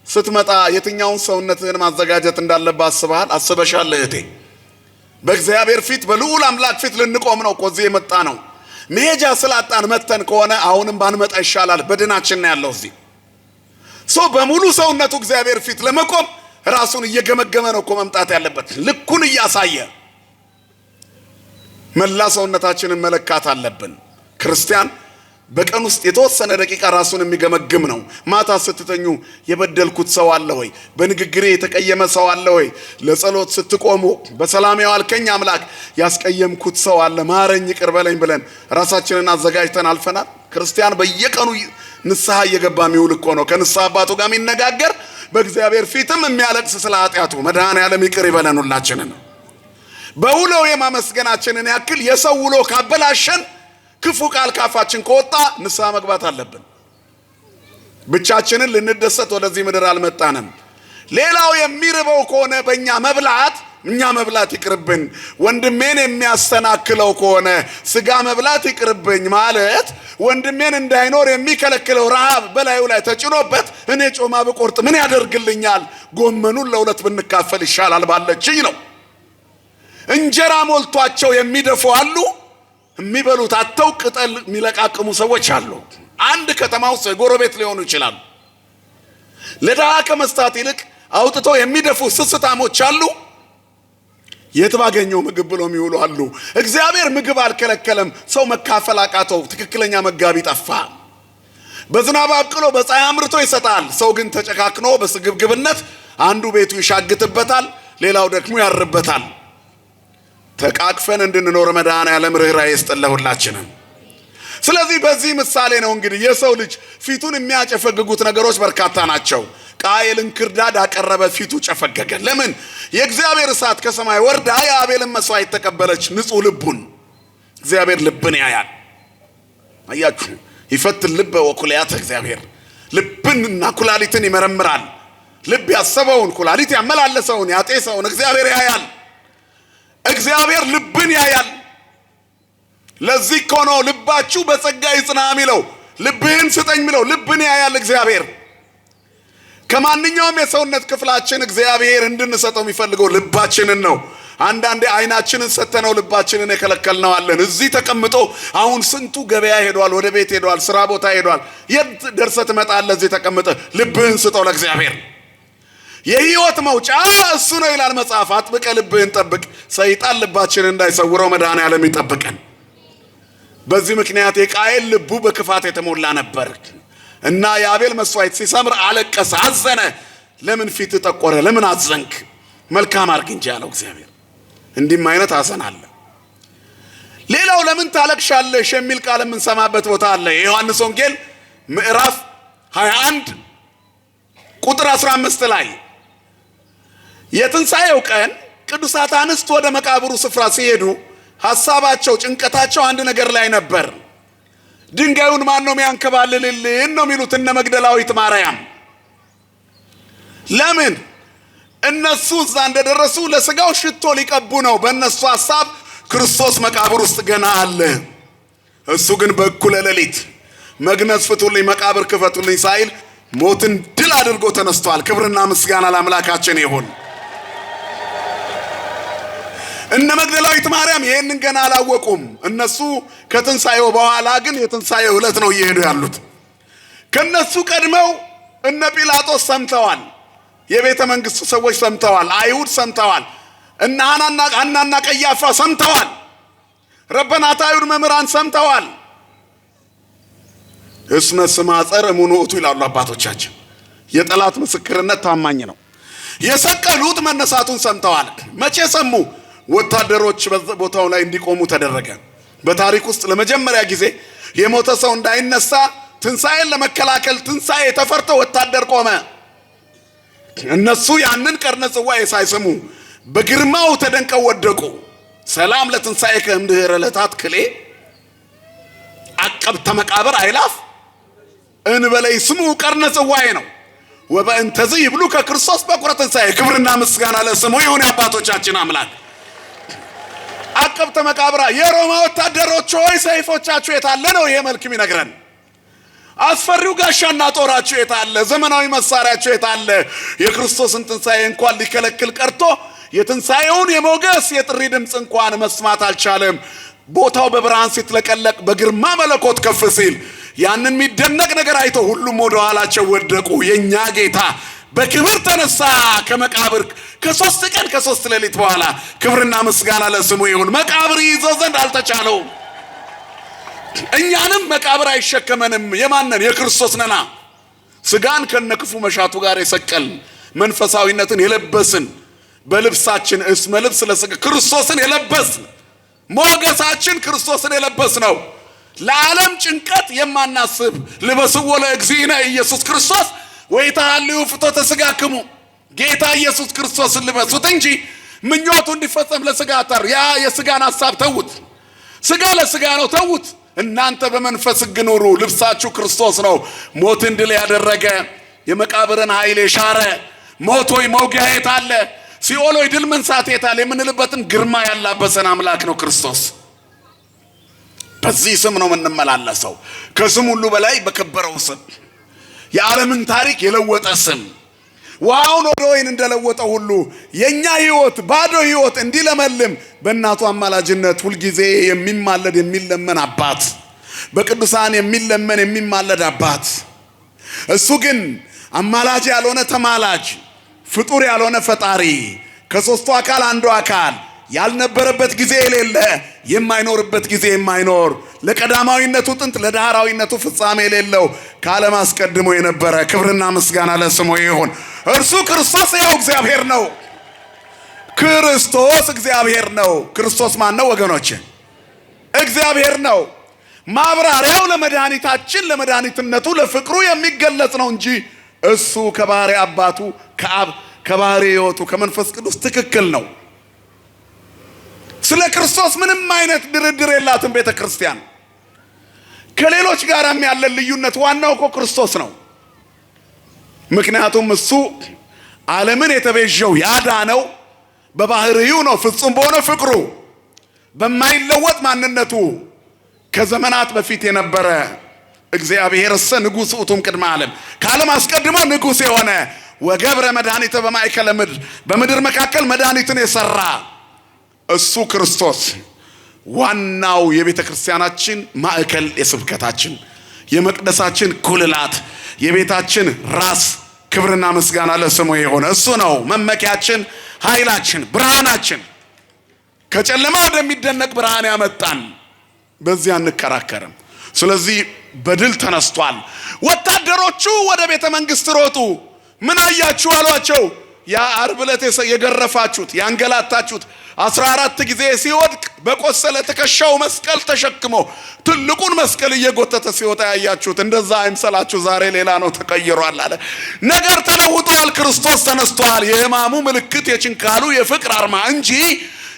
ስትመጣ የትኛውን ሰውነትህን ማዘጋጀት እንዳለበት አስበሻል እህቴ በእግዚአብሔር ፊት በልዑል አምላክ ፊት ልንቆም ነው ቆዚ የመጣ ነው መሄጃ ስላጣን መተን ከሆነ አሁንም ባንመጣ ይሻላል በድናችን ነው ያለው እዚህ በሙሉ ሰውነቱ እግዚአብሔር ፊት ለመቆም ራሱን እየገመገመ ነው መምጣት ያለበት ልኩን እያሳየ መላ ሰውነታችንን መለካት አለብን ክርስቲያን በቀን ውስጥ የተወሰነ ደቂቃ ራሱን የሚገመግም ነው ማታ ስትተኙ የበደልኩት ሰው አለ ወይ በንግግሬ የተቀየመ ሰው አለ ወይ ለጸሎት ስትቆሙ በሰላም ያዋልከኝ አምላክ ያስቀየምኩት ሰው አለ ማረኝ ይቅር በለኝ ብለን ራሳችንን አዘጋጅተን አልፈናል ክርስቲያን በየቀኑ ንስሐ እየገባ የሚውል እኮ ነው ከንስሐ አባቱ ጋር የሚነጋገር በእግዚአብሔር ፊትም የሚያለቅስ ስለ ኃጢአቱ መድኃኔዓለም ይቅር ይበለን ሁላችንን በውለው የማመስገናችንን ያክል የሰው ውሎ ካበላሸን ክፉ ቃል ካፋችን ከወጣ ንስሐ መግባት አለብን ብቻችንን ልንደሰት ወደዚህ ምድር አልመጣንም ሌላው የሚርበው ከሆነ በእኛ መብላት ይቅርብን ወንድሜን የሚያስተናክለው ከሆነ ስጋ መብላት ይቅርብኝ ማለት ወንድሜን እንዳይኖር የሚከለክለው ረሃብ በላዩ ላይ ተጭኖበት እኔ ጮማ በቆርጥ ምን ያደርግልኛል ጎመኑን ለሁለት ብንካፈል ይሻላል ባለችኝ ነው እንጀራ ሞልቷቸው የሚደፉ አሉ የሚበሉት አጥተው ቅጠል የሚለቃቅሙ ሰዎች አሉ አንድ ከተማ ውስጥ ጎረቤት ሊሆኑ ይችላል ለድሃ ከመስጠት ይልቅ አውጥተው የሚደፉ ስስታሞች አሉ የት ባገኘው ምግብ ብለው የሚውሉ አሉ እግዚአብሔር ምግብ አልከለከለም ሰው መካፈል አቃተው ትክክለኛ መጋቢ ጠፋ በዝናብ አብቅሎ በፀሐይ አምርቶ ይሰጣል ሰው ግን ተጨካክኖ በስግብግብነት አንዱ ቤቱ ይሻግትበታል ሌላው ደግሞ ያርበታል ተቃቅፈን እንድንኖር መድኃኔዓለም ርህራሄ ይስጥልን ሁላችንን ስለዚህ በዚህ ምሳሌ ነው እንግዲህ የሰው ልጅ ፊቱን የሚያጨፈግጉት ነገሮች በርካታ ናቸው ቃየልን ክርዳድ አቀረበ ፊቱ ጨፈገገ ለምን የእግዚአብሔር እሳት ከሰማይ ወርዳ የአቤልን መስዋዕት ተቀበለች ንጹህ ልቡን እግዚአብሔር ልብን ያያል አያችሁ ይፈትን ልብ ወኩላያት እግዚአብሔር ልብንና ኩላሊትን ይመረምራል ልብ ያሰበውን ኩላሊት ያመላለሰውን ያጤሰውን እግዚአብሔር ያያል እግዚአብሔር ልብን ያያል ለዚህ ኮኖ ልባችሁ በጸጋ ይጽና የሚለው ልብህን ስጠኝ የሚለው ልብን ያያል እግዚአብሔር ከማንኛውም የሰውነት ክፍላችን እግዚአብሔር እንድንሰጠው የሚፈልገው ልባችንን ነው አንዳንዴ አይናችንን ሰተነው ልባችንን የከለከልነው አለን እዚህ ተቀምጦ አሁን ስንቱ ገበያ ሄዷል ወደ ቤት ሄዷል ስራ ቦታ ሄዷል የት ደርሰህ ትመጣለህ እዚህ ተቀምጠ ልብህን ስጠው ለእግዚአብሔር የህይወት መውጫ እሱ ነው ይላል መጽሐፍ አጥብቀ ልብህን ጠብቅ ሰይጣን ልባችንን እንዳይሰውረው መድኃኔዓለም ይጠብቀን በዚህ ምክንያት የቃየል ልቡ በክፋት የተሞላ ነበር እና የአቤል መስዋዕት ሲሰምር አለቀሰ አዘነ ለምን ፊት ተቆረ ለምን አዘንክ መልካም አርግ እንጂ ያለው እግዚአብሔር እንዲህ አይነት ሐዘን አለ ሌላው ለምን ታለቅሻለሽ የሚል ቃል የምንሰማበት ቦታ አለ የዮሐንስ ወንጌል ምዕራፍ 21 ቁጥር 15 ላይ የትንሣኤው ቀን ቅዱሳት አንስት ወደ መቃብሩ ስፍራ ሲሄዱ ሐሳባቸው ጭንቀታቸው አንድ ነገር ላይ ነበር። ድንጋዩን ማን ነው የሚያንከባልልልን ነው የሚሉት እነ መግደላዊት ማርያም። ለምን? እነሱ እዛ እንደደረሱ ለስጋው ሽቶ ሊቀቡ ነው። በእነሱ ሐሳብ ክርስቶስ መቃብር ውስጥ ገና አለ። እሱ ግን በእኩለ ሌሊት መግነዝ ፍቱልኝ፣ መቃብር ክፈቱልኝ ሳይል ሞትን ድል አድርጎ ተነስቷል። ክብርና ምስጋና ለአምላካችን ይሁን። እነ መግደላዊት ማርያም ይሄንን ገና አላወቁም። እነሱ ከትንሣኤው በኋላ ግን የትንሣኤው ዕለት ነው እየሄዱ ያሉት። ከነሱ ቀድመው እነ ጲላጦስ ሰምተዋል። የቤተ መንግስቱ ሰዎች ሰምተዋል። አይሁድ ሰምተዋል። እነ ሐናና ቀያፋ ሰምተዋል። ረበናት አይሁድ መምህራን ሰምተዋል። እስመ ስማ ጸር እሙኑቱ ይላሉ አባቶቻችን። የጠላት ምስክርነት ታማኝ ነው። የሰቀሉት መነሳቱን ሰምተዋል። መቼ ሰሙ? ወታደሮች በቦታው ላይ እንዲቆሙ ተደረገ። በታሪክ ውስጥ ለመጀመሪያ ጊዜ የሞተ ሰው እንዳይነሳ ትንሣኤን ለመከላከል ትንሣኤ ተፈርቶ ወታደር ቆመ። እነሱ ያንን ቀርነ ጽዋዕ ሳይሰሙ በግርማው ተደንቀው ወደቁ። ሰላም ለትንሣኤ ከእምድኅረ ዕለታት ክሌ አቀብተ መቃብር አይላፍ እንበለይ ስሙ ቀርነ ጽዋዕ ነው። ወበእንተዝ ይብሉ ከክርስቶስ በኩረ ትንሣኤ። ክብርና ምስጋና ለስሙ ይሁን የአባቶቻችን አምላክ። አቀብተ መቃብር የሮማ ወታደሮች ሆይ ሰይፎቻችሁ የታለ ነው ይሄ መልክም ይነግረን። አስፈሪው ጋሻና ጦራችሁ የታለ? ዘመናዊ መሳሪያችሁ የታለ? የክርስቶስን ትንሣኤ እንኳን ሊከለክል ቀርቶ የትንሣኤውን የሞገስ የጥሪ ድምፅ እንኳን መስማት አልቻለም። ቦታው በብርሃን ሲትለቀለቅ በግርማ መለኮት ከፍ ሲል ያንን የሚደነቅ ነገር አይቶ ሁሉም ወደ ኋላቸው ወደቁ። የኛ ጌታ በክብር ተነሳ ከመቃብር ከ3 ቀን ከ3 ሌሊት በኋላ። ክብርና ምስጋና ለስሙ ይሁን። መቃብር ይዘው ዘንድ አልተቻለው። እኛንም መቃብር አይሸከመንም። የማንን? የክርስቶስ ነና። ስጋን ከነክፉ መሻቱ ጋር የሰቀል መንፈሳዊነትን የለበስን በልብሳችን እስመ ልብስ ለስጋ ክርስቶስን የለበስን ሞገሳችን ክርስቶስን የለበስ ነው። ለዓለም ጭንቀት የማናስብ ልበስዎ ለእግዚእነ ኢየሱስ ክርስቶስ ወይታልዩ ፍቶተ ስጋክሙ። ጌታ ኢየሱስ ክርስቶስን ልበሱት እንጂ ምኞቱ እንዲፈጸም ለስጋ አታር። ያ የስጋን ሐሳብ ተውት። ስጋ ለስጋ ነው ተውት። እናንተ በመንፈስ ሕግ ኑሩ። ልብሳችሁ ክርስቶስ ነው። ሞትን ድል ያደረገ የመቃብርን ኃይል የሻረ ሞት ሆይ መውጊያ የት አለ? ሲኦል ሆይ ድል መንሳት የት አለ? የምንልበትን ግርማ ያላበሰን አምላክ ነው ክርስቶስ። በዚህ ስም ነው የምንመላለሰው። ከስም ሁሉ በላይ በከበረው ስም፣ የዓለምን ታሪክ የለወጠ ስም፣ ውሃውን ወደ ወይን እንደለወጠ ሁሉ የኛ ህይወት ባዶ ህይወት እንዲለመልም በእናቱ አማላጅነት ሁልጊዜ የሚማለድ የሚለመን አባት፣ በቅዱሳን የሚለመን የሚማለድ አባት። እሱ ግን አማላጅ ያልሆነ ተማላጅ፣ ፍጡር ያልሆነ ፈጣሪ፣ ከሦስቱ አካል አንዱ አካል፣ ያልነበረበት ጊዜ የሌለ፣ የማይኖርበት ጊዜ የማይኖር፣ ለቀዳማዊነቱ ጥንት ለዳህራዊነቱ ፍጻሜ የሌለው፣ ከዓለም አስቀድሞ የነበረ ክብርና ምስጋና ለስሙ ይሁን። እርሱ ክርስቶስ ያው እግዚአብሔር ነው። ክርስቶስ እግዚአብሔር ነው። ክርስቶስ ማን ነው ወገኖች? እግዚአብሔር ነው። ማብራሪያው ለመድኃኒታችን ለመድኃኒትነቱ ለፍቅሩ የሚገለጽ ነው እንጂ እሱ ከባህሪ አባቱ ከአብ ከባህሪ ሕይወቱ ከመንፈስ ቅዱስ ትክክል ነው። ስለ ክርስቶስ ምንም አይነት ድርድር የላትም ቤተ ክርስቲያን። ከሌሎች ጋርም ያለን ልዩነት ዋናው እኮ ክርስቶስ ነው። ምክንያቱም እሱ ዓለምን የተቤዠው ያዳነው በባህሪው ነው። ፍጹም በሆነ ፍቅሩ በማይለወጥ ማንነቱ ከዘመናት በፊት የነበረ እግዚአብሔር እሰ ንጉሥ ውእቱም ቅድመ ዓለም፣ ከዓለም አስቀድሞ ንጉሥ የሆነ ወገብረ መድኃኒተ በማእከለ ምድር፣ በምድር መካከል መድኃኒትን የሰራ እሱ ክርስቶስ ዋናው የቤተ ክርስቲያናችን ማዕከል፣ የስብከታችን የመቅደሳችን ኩልላት፣ የቤታችን ራስ፣ ክብርና ምስጋና ለስሙ የሆነ እሱ ነው መመኪያችን፣ ኃይላችን፣ ብርሃናችን። ከጨለማ ወደሚደነቅ ብርሃን ያመጣን። በዚህ አንከራከርም። ስለዚህ በድል ተነስቷል። ወታደሮቹ ወደ ቤተ መንግስት ሮጡ። ምን አያችሁ አሏቸው። ያ ዓርብ ዕለት የገረፋችሁት ያንገላታችሁት 14 ጊዜ ሲወድቅ በቆሰለ ትከሻው መስቀል ተሸክሞ ትልቁን መስቀል እየጎተተ ሲወጣ ያያችሁት እንደዛ አይምሰላችሁ። ዛሬ ሌላ ነው፣ ተቀይሯል አለ። ነገር ተለውጧል። ክርስቶስ ተነስቷል። የሕማሙ ምልክት የችንካሉ የፍቅር አርማ እንጂ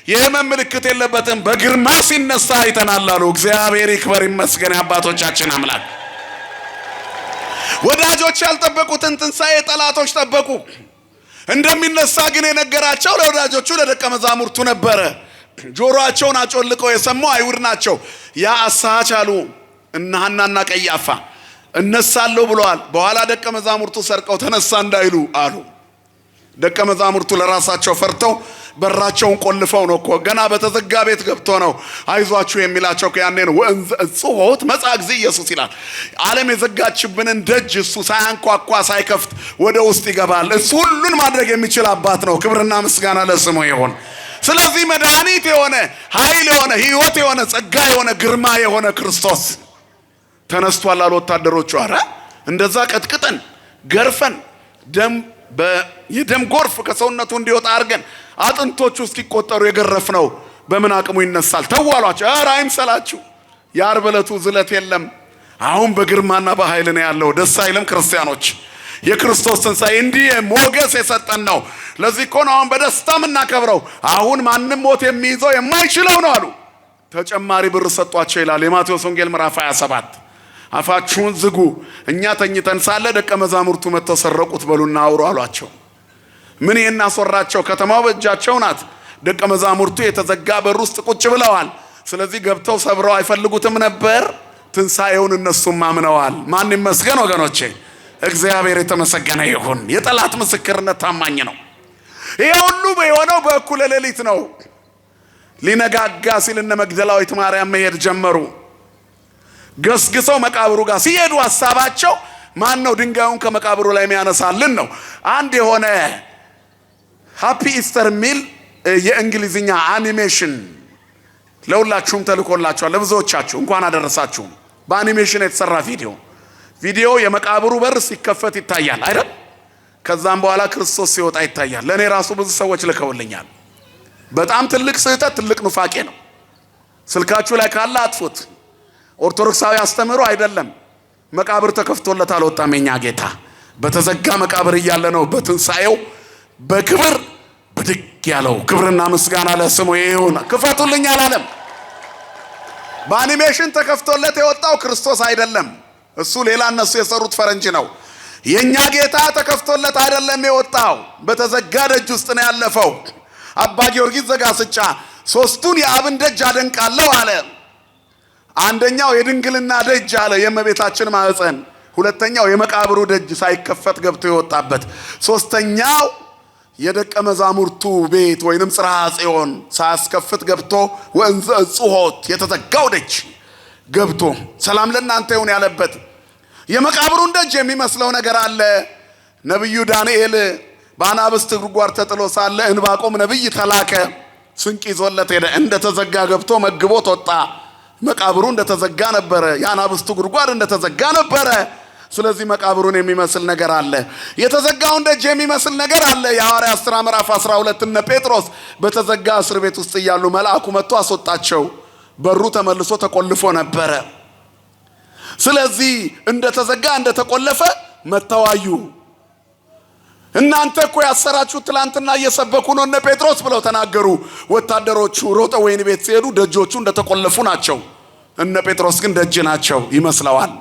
የሕመም ምልክት የለበትም። በግርማ ሲነሳ አይተናል አሉ። እግዚአብሔር ይክበር ይመስገን የአባቶቻችን አምላክ። ወዳጆች ያልጠበቁትን ትንሣኤ ጠላቶች ጠበቁ። እንደሚነሳ ግን የነገራቸው ለወዳጆቹ ለደቀ መዛሙርቱ ነበረ። ጆሮአቸውን አጮልቀው የሰሙ አይሁድ ናቸው። ያ አሳች አሉ እነ ሐናና ቀያፋ እነሳለሁ ብለዋል። በኋላ ደቀ መዛሙርቱ ሰርቀው ተነሳ እንዳይሉ አሉ። ደቀ መዛሙርቱ ለራሳቸው ፈርተው በራቸውን ቆልፈው ነው እኮ ገና በተዘጋ ቤት ገብቶ ነው አይዟችሁ የሚላቸው። ያኔ ነው ወንዝ ጽሆት መጻ ጊዜ ኢየሱስ ይላል። ዓለም የዘጋችብንን ደጅ እሱ ሳያንኳኳ ሳይከፍት ወደ ውስጥ ይገባል። እሱ ሁሉን ማድረግ የሚችል አባት ነው። ክብርና ምስጋና ለስሙ ይሁን። ስለዚህ መድኃኒት የሆነ ኃይል የሆነ ሕይወት የሆነ ጸጋ የሆነ ግርማ የሆነ ክርስቶስ ተነስቷል አሉ ወታደሮቹ። ኧረ እንደዛ ቀጥቅጠን ገርፈን የደም ጎርፍ ከሰውነቱ እንዲወጣ አድርገን አጥንቶቹ እስኪቆጠሩ የገረፍነው በምን አቅሙ ይነሳል? ተዋሏቸው። ኧረ አይምሰላችሁ። የዓርብ ዕለቱ ዝለት የለም። አሁን በግርማና በኃይል ነው ያለው። ደስ አይልም ክርስቲያኖች? የክርስቶስ ትንሣኤ እንዲህ ሞገስ የሰጠን ነው። ለዚህ እኮ ነው አሁን በደስታ የምናከብረው። አሁን ማንም ሞት የሚይዘው የማይችለው ነው አሉ። ተጨማሪ ብር ሰጧቸው ይላል የማቴዎስ ወንጌል ምዕራፍ 27። አፋችሁን ዝጉ፣ እኛ ተኝተን ሳለ ደቀ መዛሙርቱ መጥተው ሰረቁት በሉና አውሩ አሏቸው። ምን እናስወራቸው? ከተማው በእጃቸው ናት። ደቀ መዛሙርቱ የተዘጋ በር ውስጥ ቁጭ ብለዋል። ስለዚህ ገብተው ሰብረው አይፈልጉትም ነበር። ትንሣኤውን እነሱም አምነዋል። ማን ይመስገን ወገኖቼ? እግዚአብሔር የተመሰገነ ይሁን። የጠላት ምስክርነት ታማኝ ነው። ይሄ ሁሉ የሆነው በእኩለ ሌሊት ነው። ሊነጋጋ ሲል እነ መግደላዊት ማርያም መሄድ ጀመሩ። ገስግሰው መቃብሩ ጋር ሲሄዱ ሐሳባቸው ማን ነው ድንጋዩን ከመቃብሩ ላይ የሚያነሳልን ነው። አንድ የሆነ ሃፒ ኢስተር ሚል የእንግሊዝኛ አኒሜሽን ለሁላችሁም ተልኮላችኋል። ለብዙዎቻችሁ እንኳን አደረሳችሁ። በአኒሜሽን የተሰራ ቪዲዮ የመቃብሩ በር ሲከፈት ይታያል አይደል? ከዛም በኋላ ክርስቶስ ሲወጣ ይታያል። ለእኔ ራሱ ብዙ ሰዎች ልከውልኛል። በጣም ትልቅ ስህተት፣ ትልቅ ኑፋቄ ነው። ስልካችሁ ላይ ካለ አጥፉት። ኦርቶዶክሳዊ አስተምህሮ አይደለም። መቃብር ተከፍቶለት አልወጣም የኛ ጌታ። በተዘጋ መቃብር እያለ ነው በትንሣኤው በክብር ብድግ ያለው። ክብርና ምስጋና ለስሙ ይሁን። ክፈቱልኝ አላለም። በአኒሜሽን ተከፍቶለት የወጣው ክርስቶስ አይደለም። እሱ ሌላ እነሱ የሰሩት ፈረንጅ ነው። የኛ ጌታ ተከፍቶለት አይደለም የወጣው፣ በተዘጋ ደጅ ውስጥ ነው ያለፈው። አባ ጊዮርጊስ ዘጋስጫ ሶስቱን የአብን ደጅ አደንቃለሁ አለ። አንደኛው የድንግልና ደጅ አለ፣ የእመቤታችን ማህፀን። ሁለተኛው የመቃብሩ ደጅ ሳይከፈት ገብቶ የወጣበት። ሶስተኛው የደቀ መዛሙርቱ ቤት ወይንም ጽርሐ ጽዮን ሳያስከፍት ገብቶ ወንዘ ጽሆት የተዘጋው ደጅ ገብቶ ሰላም ለእናንተ ይሁን ያለበት። የመቃብሩን ደጅ የሚመስለው ነገር አለ። ነቢዩ ዳንኤል በአናብስት ጉድጓድ ተጥሎ ሳለ ዕንባቆም ነቢይ ተላከ። ስንቅ ይዞለት ሄደ። እንደተዘጋ ገብቶ መግቦት ወጣ። መቃብሩ እንደተዘጋ ነበረ። የአናብስቱ ጉድጓድ እንደተዘጋ ነበረ። ስለዚህ መቃብሩን የሚመስል ነገር አለ። የተዘጋውን ደጅ የሚመስል ነገር አለ። የሐዋርያት ሥራ ምዕራፍ 12 እነ ጴጥሮስ በተዘጋ እስር ቤት ውስጥ እያሉ መልአኩ መጥቶ አስወጣቸው። በሩ ተመልሶ ተቆልፎ ነበረ። ስለዚህ እንደተዘጋ እንደተቆለፈ መተዋዩ። እናንተ እኮ ያሰራችሁ ትላንትና እየሰበኩ ነው እነ ጴጥሮስ ብለው ተናገሩ። ወታደሮቹ ሮጠው ወህኒ ቤት ሲሄዱ ደጆቹ እንደተቆለፉ ናቸው። እነ ጴጥሮስ ግን ደጅ ናቸው ይመስለዋል።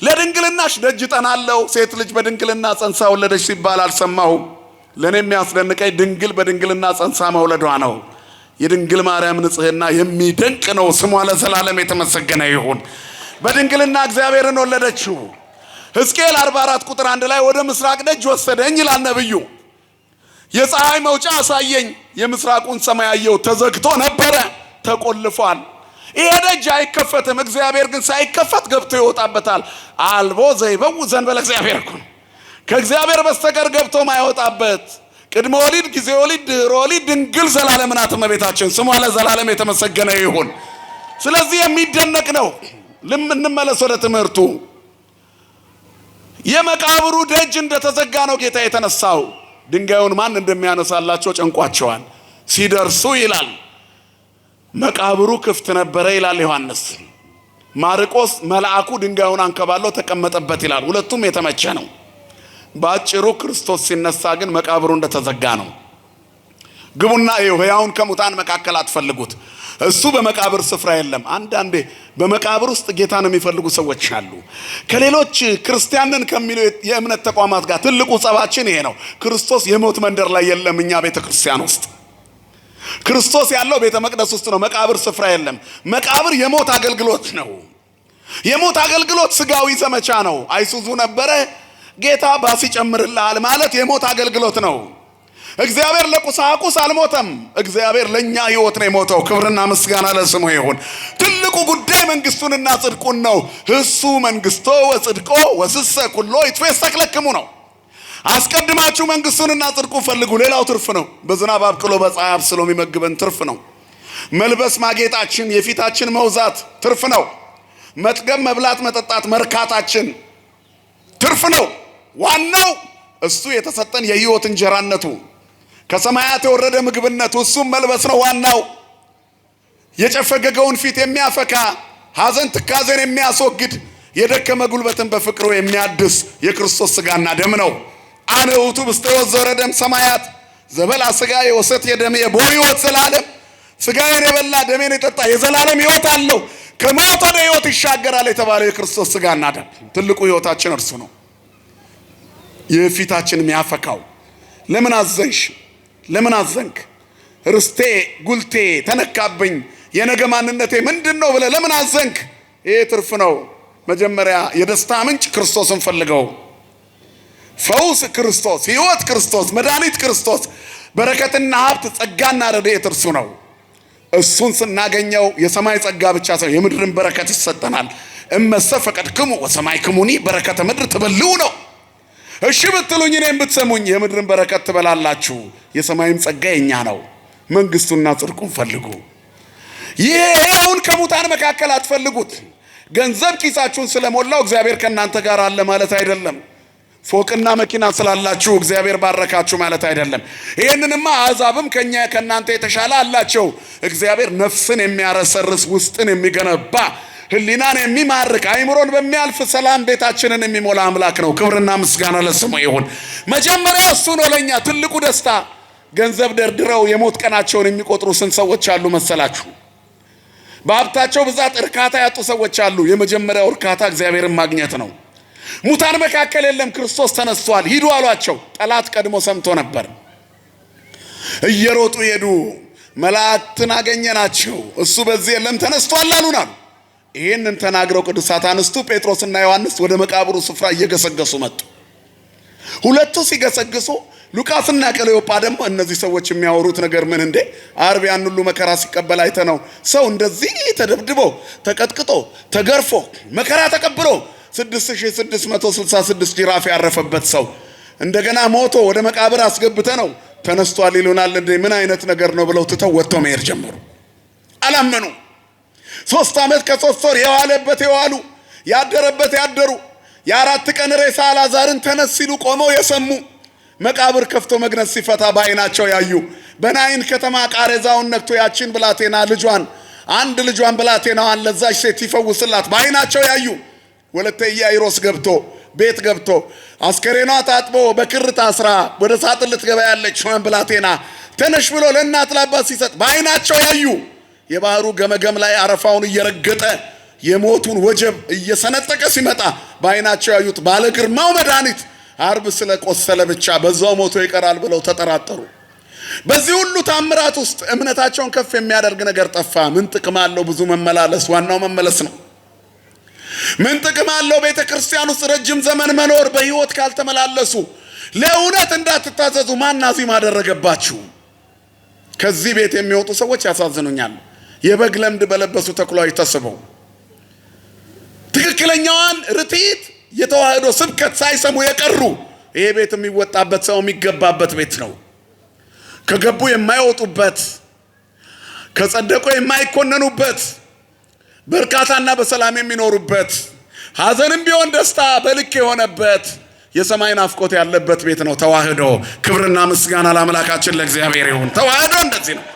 ለድንግልናሽ ደጅ ጠናለው። ሴት ልጅ በድንግልና ጸንሳ ወለደች ሲባል አልሰማሁም። ለእኔ የሚያስደንቀኝ ድንግል በድንግልና ጸንሳ መውለዷ ነው። የድንግል ማርያም ንጽሕና የሚደንቅ ነው። ስሟ ለዘላለም የተመሰገነ ይሁን። በድንግልና እግዚአብሔርን ወለደችው። ሕዝቅኤል 44 ቁጥር 1 ላይ ወደ ምስራቅ ደጅ ወሰደኝ ይላል ነብዩ። የፀሐይ መውጫ አሳየኝ። የምስራቁን ሰማይ አየሁ፣ ተዘግቶ ነበረ፣ ተቆልፏል። ይሄ ደጅ አይከፈትም። እግዚአብሔር ግን ሳይከፈት ገብቶ ይወጣበታል። አልቦ ዘይበው ዘንበለ እግዚአብሔር እኮ ከእግዚአብሔር በስተቀር ገብቶ ማይወጣበት። ቅድመ ወሊድ፣ ጊዜ ወሊድ፣ ድህረ ወሊድ ድንግል ዘላለም ናት እመቤታችን። ስሟ ለዘላለም የተመሰገነ ይሁን። ስለዚህ የሚደነቅ ነው። እንመለስ ወደ ትምህርቱ። የመቃብሩ ደጅ እንደተዘጋ ነው ጌታ የተነሳው። ድንጋዩን ማን እንደሚያነሳላቸው ጨንቋቸዋል። ሲደርሱ ይላል መቃብሩ ክፍት ነበረ ይላል ዮሐንስ። ማርቆስ መልአኩ ድንጋዩን አንከባሎ ተቀመጠበት ይላል። ሁለቱም የተመቸ ነው። ባጭሩ ክርስቶስ ሲነሳ ግን መቃብሩ እንደተዘጋ ነው። ግቡና ሕያውን ከሙታን መካከል አትፈልጉት፣ እሱ በመቃብር ስፍራ የለም። አንዳንዴ በመቃብር ውስጥ ጌታን የሚፈልጉ ሰዎች አሉ። ከሌሎች ክርስቲያንን ከሚሉ የእምነት ተቋማት ጋር ትልቁ ጸባችን ይሄ ነው። ክርስቶስ የሞት መንደር ላይ የለም። እኛ ቤተ ክርስቲያን ውስጥ ክርስቶስ ያለው ቤተ መቅደስ ውስጥ ነው። መቃብር ስፍራ የለም። መቃብር የሞት አገልግሎት ነው። የሞት አገልግሎት ስጋዊ ዘመቻ ነው። አይሱዙ ነበረ ጌታ ባስ ይጨምርልሃል ማለት የሞት አገልግሎት ነው። እግዚአብሔር ለቁሳቁስ አልሞተም። እግዚአብሔር ለኛ ሕይወት ነው የሞተው። ክብርና ምስጋና ለስሙ ይሁን። ትልቁ ጉዳይ መንግስቱንና ጽድቁን ነው። እሱ መንግስቶ ወጽድቆ ወስሰ ኩሎ ይትፌሰክ ለክሙ ነው። አስቀድማችሁ መንግስቱንና ጽድቁን ፈልጉ፣ ሌላው ትርፍ ነው። በዝናብ አብቅሎ በፀሐይ አብስሎ የሚመግበን ትርፍ ነው። መልበስ ማጌጣችን፣ የፊታችን መውዛት ትርፍ ነው። መጥገብ፣ መብላት፣ መጠጣት፣ መርካታችን ትርፍ ነው። ዋናው እሱ የተሰጠን የሕይወት እንጀራነቱ ከሰማያት የወረደ ምግብነቱ እሱም መልበስ ነው። ዋናው የጨፈገገውን ፊት የሚያፈካ ሐዘን ትካዜን የሚያስወግድ የደከመ ጉልበትን በፍቅሩ የሚያድስ የክርስቶስ ሥጋና ደም ነው። አነ ውእቱ ውስተ ሕይወት ዘወረደም ሰማያት ዘበላ ሥጋዬ ወሰትየ ደምየ ቦ ሕይወት ዘላለም። ሥጋዬን የበላ ደሜን የጠጣ የዘላለም ሕይወት አለው፣ ከሞት ወደ ሕይወት ይሻገራል የተባለው የክርስቶስ ሥጋና ደም ትልቁ ሕይወታችን እርሱ ነው። የፊታችን የሚያፈካው ለምን አዘንሽ? ለምን አዘንክ? ርስቴ ጉልቴ ተነካብኝ፣ የነገ ማንነቴ ምንድነው ብለህ ለምን አዘንክ? ይሄ ትርፍ ነው። መጀመሪያ የደስታ ምንጭ ክርስቶስን ፈልገው። ፈውስ ክርስቶስ፣ ሕይወት ክርስቶስ፣ መድኃኒት ክርስቶስ፣ በረከትና ሀብት ጸጋና ረድኤት እርሱ ነው። እሱን ስናገኘው የሰማይ ጸጋ ብቻ ሳይሆን የምድርን በረከት ይሰጠናል። እመሰ ፈቀድክሙ ወሰማይክሙኒ በረከተ ምድር ትበልዑ ነው። እሺ ብትሉኝ እኔም ብትሰሙኝ የምድርን በረከት ትበላላችሁ። የሰማይም ጸጋ የኛ ነው። መንግስቱና ጽድቁን ፈልጉ። ይሄ ሕያውን ከሙታን መካከል አትፈልጉት። ገንዘብ ኪሳችሁን ስለሞላው እግዚአብሔር ከእናንተ ጋር አለ ማለት አይደለም። ፎቅና መኪና ስላላችሁ እግዚአብሔር ባረካችሁ ማለት አይደለም። ይሄንንማ አሕዛብም ከእናንተ የተሻለ አላቸው። እግዚአብሔር ነፍስን የሚያረሰርስ ውስጥን የሚገነባ ህሊናን የሚማርክ አይምሮን በሚያልፍ ሰላም ቤታችንን የሚሞላ አምላክ ነው። ክብርና ምስጋና ለስሙ ይሁን። መጀመሪያ እሱ ነው ለኛ ትልቁ ደስታ። ገንዘብ ደርድረው የሞት ቀናቸውን የሚቆጥሩ ስንት ሰዎች አሉ መሰላችሁ? በሀብታቸው ብዛት እርካታ ያጡ ሰዎች አሉ። የመጀመሪያው እርካታ እግዚአብሔርን ማግኘት ነው። ሙታን መካከል የለም፣ ክርስቶስ ተነስቷል፣ ሂዱ አሏቸው። ጠላት ቀድሞ ሰምቶ ነበር። እየሮጡ ሄዱ። መላእክትን አገኘናቸው፣ እሱ በዚህ የለም ተነስቷል አሉናል። ይህንን ተናግረው ቅዱሳት አንስቱ ጴጥሮስና ዮሐንስ ወደ መቃብሩ ስፍራ እየገሰገሱ መጡ። ሁለቱ ሲገሰግሱ ሉቃስና ቀለዮጳ ደግሞ እነዚህ ሰዎች የሚያወሩት ነገር ምን እንዴ? ዓርብ ያን ሁሉ መከራ ሲቀበል አይተነው ሰው እንደዚህ ተደብድቦ ተቀጥቅጦ ተገርፎ መከራ ተቀብሎ 6666 ጅራፍ ያረፈበት ሰው እንደገና ሞቶ ወደ መቃብር አስገብተ ነው ተነስቷል ይሉናል እንዴ? ምን አይነት ነገር ነው ብለው ትተው ወጥተው መሄድ ጀመሩ። አላመኑ። 3 ዓመት ከ3 ወር የዋለበት የዋሉ ያደረበት ያደሩ የ4 ቀን ሬሳ አልዓዛርን ተነስ ሲሉ ቆመው የሰሙ መቃብር ከፍቶ መግነዝ ሲፈታ በዓይናቸው ያዩ በናይን ከተማ ቃሬዛውን ነክቶ ያችን ብላቴና ልጇን አንድ ልጇን ብላቴናዋን ለዛች ሴት ይፈውስላት በዓይናቸው ያዩ ወለተ ኢያኢሮስ ገብቶ ቤት ገብቶ አስከሬኗ ታጥቦ በክር ታስራ ወደ ሳጥን ልትገባ ያለች ብላቴና ተነሽ ብሎ ለእናት ለአባት ሲሰጥ በዓይናቸው ያዩ የባህሩ ገመገም ላይ አረፋውን እየረገጠ የሞቱን ወጀብ እየሰነጠቀ ሲመጣ በዓይናቸው ያዩት ባለ ግርማው መድኃኒት ዓርብ ስለቆሰለ ብቻ በዛው ሞቶ ይቀራል ብለው ተጠራጠሩ። በዚህ ሁሉ ታምራት ውስጥ እምነታቸውን ከፍ የሚያደርግ ነገር ጠፋ። ምን ጥቅም አለው ብዙ መመላለስ? ዋናው መመለስ ነው። ምን ጥቅም አለው ቤተ ክርስቲያን ውስጥ ረጅም ዘመን መኖር በሕይወት ካልተመላለሱ? ለእውነት እንዳትታዘዙ ማን አዚም አደረገባችሁ? ከዚህ ቤት የሚወጡ ሰዎች ያሳዝኑኛል። የበግ ለምድ በለበሱ ተኩላዎች ተስበው ትክክለኛዋን ርትዕት የተዋህዶ ስብከት ሳይሰሙ የቀሩ። ይሄ ቤት የሚወጣበት ሰው የሚገባበት ቤት ነው። ከገቡ የማይወጡበት፣ ከጸደቁ የማይኮነኑበት፣ በእርካታና በሰላም የሚኖሩበት፣ ሐዘንም ቢሆን ደስታ በልክ የሆነበት የሰማይ ናፍቆት ያለበት ቤት ነው ተዋህዶ። ክብርና ምስጋና ለአምላካችን ለእግዚአብሔር ይሁን። ተዋህዶ እንደዚህ ነው።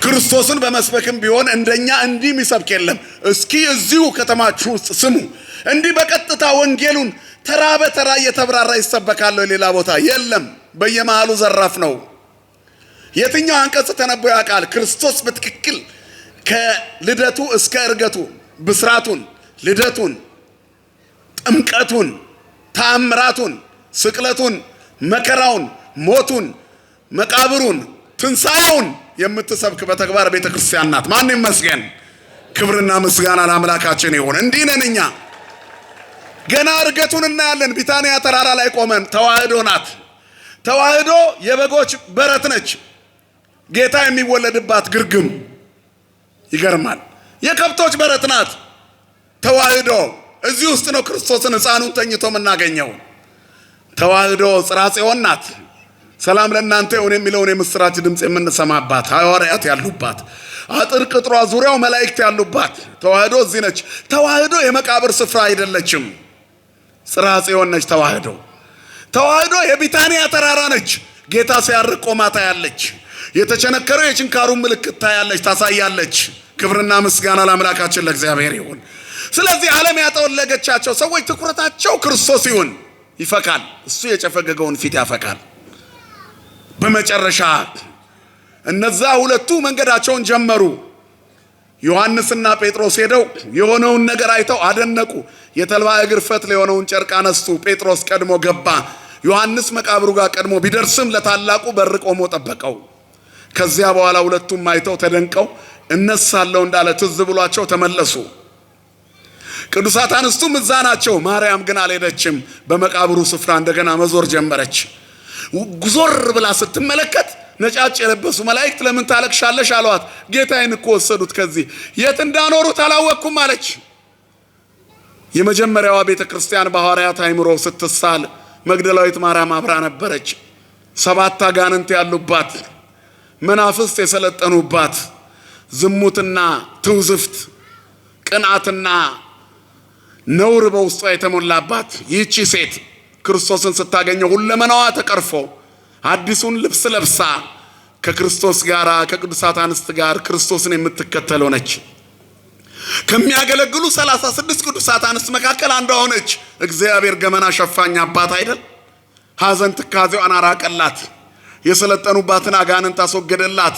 ክርስቶስን በመስበክም ቢሆን እንደኛ እንዲህ የሚሰብክ የለም። እስኪ እዚሁ ከተማችሁ ውስጥ ስሙ። እንዲህ በቀጥታ ወንጌሉን ተራ በተራ እየተብራራ ይሰበካል ሌላ ቦታ የለም። በየመሃሉ ዘራፍ ነው። የትኛው አንቀጽ ተነቦ ያውቃል? ክርስቶስ በትክክል ከልደቱ እስከ እርገቱ ብስራቱን፣ ልደቱን፣ ጥምቀቱን፣ ተአምራቱን፣ ስቅለቱን፣ መከራውን፣ ሞቱን፣ መቃብሩን፣ ትንሣኤውን የምትሰብክ በተግባር ቤተክርስቲያን ናት። ማን ይመስገን? ክብርና ምስጋና ለአምላካችን ይሁን። እንዲህ ነን እኛ። ገና እርገቱን እናያለን። ቢታንያ ተራራ ላይ ቆመን ተዋህዶ ናት። ተዋህዶ የበጎች በረት ነች። ጌታ የሚወለድባት ግርግም ይገርማል። የከብቶች በረት ናት ተዋህዶ። እዚህ ውስጥ ነው ክርስቶስን ሕፃኑን ተኝቶ የምናገኘው። ተዋህዶ ጽርሐ ጽዮን ናት። ሰላም ለእናንተ ይሁን የሚለውን የምስራች ድምፅ የምንሰማባት፣ ሐዋርያት ያሉባት፣ አጥር ቅጥሯ ዙሪያው መላእክት ያሉባት ተዋህዶ እዚህ ነች። ተዋህዶ የመቃብር ስፍራ አይደለችም። ጽርሐ ጽዮን ነች ተዋህዶ። ተዋህዶ የቢታንያ ተራራ ነች። ጌታ ሲያርቅ ቆማ ታያለች። የተቸነከረው የችንካሩን ምልክት ታያለች፣ ታሳያለች። ክብርና ምስጋና ለአምላካችን ለእግዚአብሔር ይሁን። ስለዚህ ዓለም ያጠወለገቻቸው ሰዎች ትኩረታቸው ክርስቶስ ይሁን። ይፈካል። እሱ የጨፈገገውን ፊት ያፈካል። በመጨረሻ እነዛ ሁለቱ መንገዳቸውን ጀመሩ። ዮሐንስና ጴጥሮስ ሄደው የሆነውን ነገር አይተው አደነቁ። የተልባ እግር ፈትል የሆነውን ጨርቅ አነሱ። ጴጥሮስ ቀድሞ ገባ። ዮሐንስ መቃብሩ ጋር ቀድሞ ቢደርስም ለታላቁ በር ቆሞ ጠበቀው። ከዚያ በኋላ ሁለቱም አይተው ተደንቀው እነሳለሁ እንዳለ ትዝ ብሏቸው ተመለሱ። ቅዱሳት አንስቱም እዛ ናቸው። ማርያም ግን አልሄደችም። በመቃብሩ ስፍራ እንደገና መዞር ጀመረች። ጉዞር ብላ ስትመለከት ነጫጭ የለበሱ መላእክት ለምን ታለቅሻለሽ አሏት። ጌታዬን እኮ ወሰዱት፣ ከዚህ የት እንዳኖሩት አላወቅኩም አለች። የመጀመሪያዋ ቤተ ክርስቲያን በሐዋርያት አእምሮ ስትሳል መግደላዊት ማርያም አብራ ነበረች። 7 አጋንንት ያሉባት፣ መናፍስት የሰለጠኑባት፣ ዝሙትና ትውዝፍት፣ ቅንዓትና ነውር በውስጧ የተሞላባት ይህቺ ሴት ክርስቶስን ስታገኘው ሁለመናዋ ተቀርፎ አዲሱን ልብስ ለብሳ ከክርስቶስ ጋር ከቅዱሳት አንስት ጋር ክርስቶስን የምትከተል ሆነች። ከሚያገለግሉ 36 ቅዱሳት አንስት መካከል አንዷ ሆነች። እግዚአብሔር ገመና ሸፋኝ አባት አይደል? ሐዘን ትካዜዋን አራቀላት። የሰለጠኑባትን አጋንንት አስወገደላት።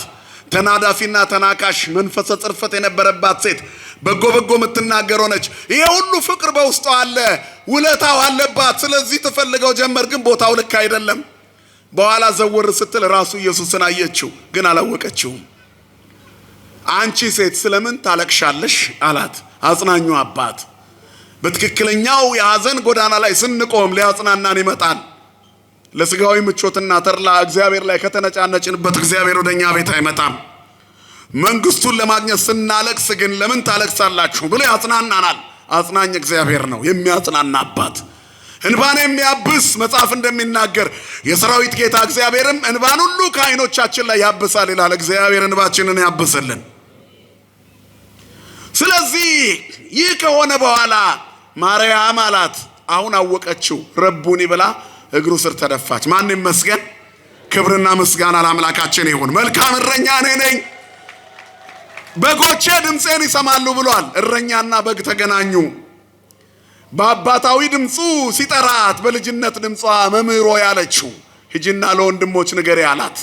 ተናዳፊና ተናካሽ መንፈሰ ጽርፈት የነበረባት ሴት በጎ በጎ የምትናገር ሆነች። ይሄ ሁሉ ፍቅር በውስጧ አለ፣ ውለታው አለባት። ስለዚህ ትፈልገው ጀመር፣ ግን ቦታው ልክ አይደለም። በኋላ ዘወር ስትል ራሱ ኢየሱስን አየችው፣ ግን አላወቀችውም። አንቺ ሴት ስለምን ታለቅሻለሽ አላት አጽናኙ አባት። በትክክለኛው የሐዘን ጎዳና ላይ ስንቆም ሊያጽናናን ይመጣል። ለስጋዊ ምቾትና ተርላ እግዚአብሔር ላይ ከተነጫነጭንበት እግዚአብሔር ወደኛ ቤት አይመጣም። መንግስቱን ለማግኘት ስናለቅስ ግን ለምን ታለቅሳላችሁ ብሎ ያጽናናናል። አጽናኝ እግዚአብሔር ነው፣ የሚያጽናና አባት፣ እንባን የሚያብስ መጽሐፍ እንደሚናገር የሰራዊት ጌታ እግዚአብሔርም እንባን ሁሉ ከዓይኖቻችን ላይ ያብሳል ይላል። እግዚአብሔር እንባችንን ያብስልን። ስለዚህ ይህ ከሆነ በኋላ ማርያም አላት። አሁን አወቀችው። ረቡኒ ብላ እግሩ ስር ተደፋች። ማን ይመስገን? ክብርና ምስጋና ለአምላካችን ይሁን። መልካም እረኛ እኔ ነኝ፣ በጎቼ ድምፄን ይሰማሉ ብሏል። እረኛና በግ ተገናኙ። በአባታዊ ድምፁ ሲጠራት በልጅነት ድምጿ መምህሮ ያለችው ሂጂና ለወንድሞች ንገሪ አላት።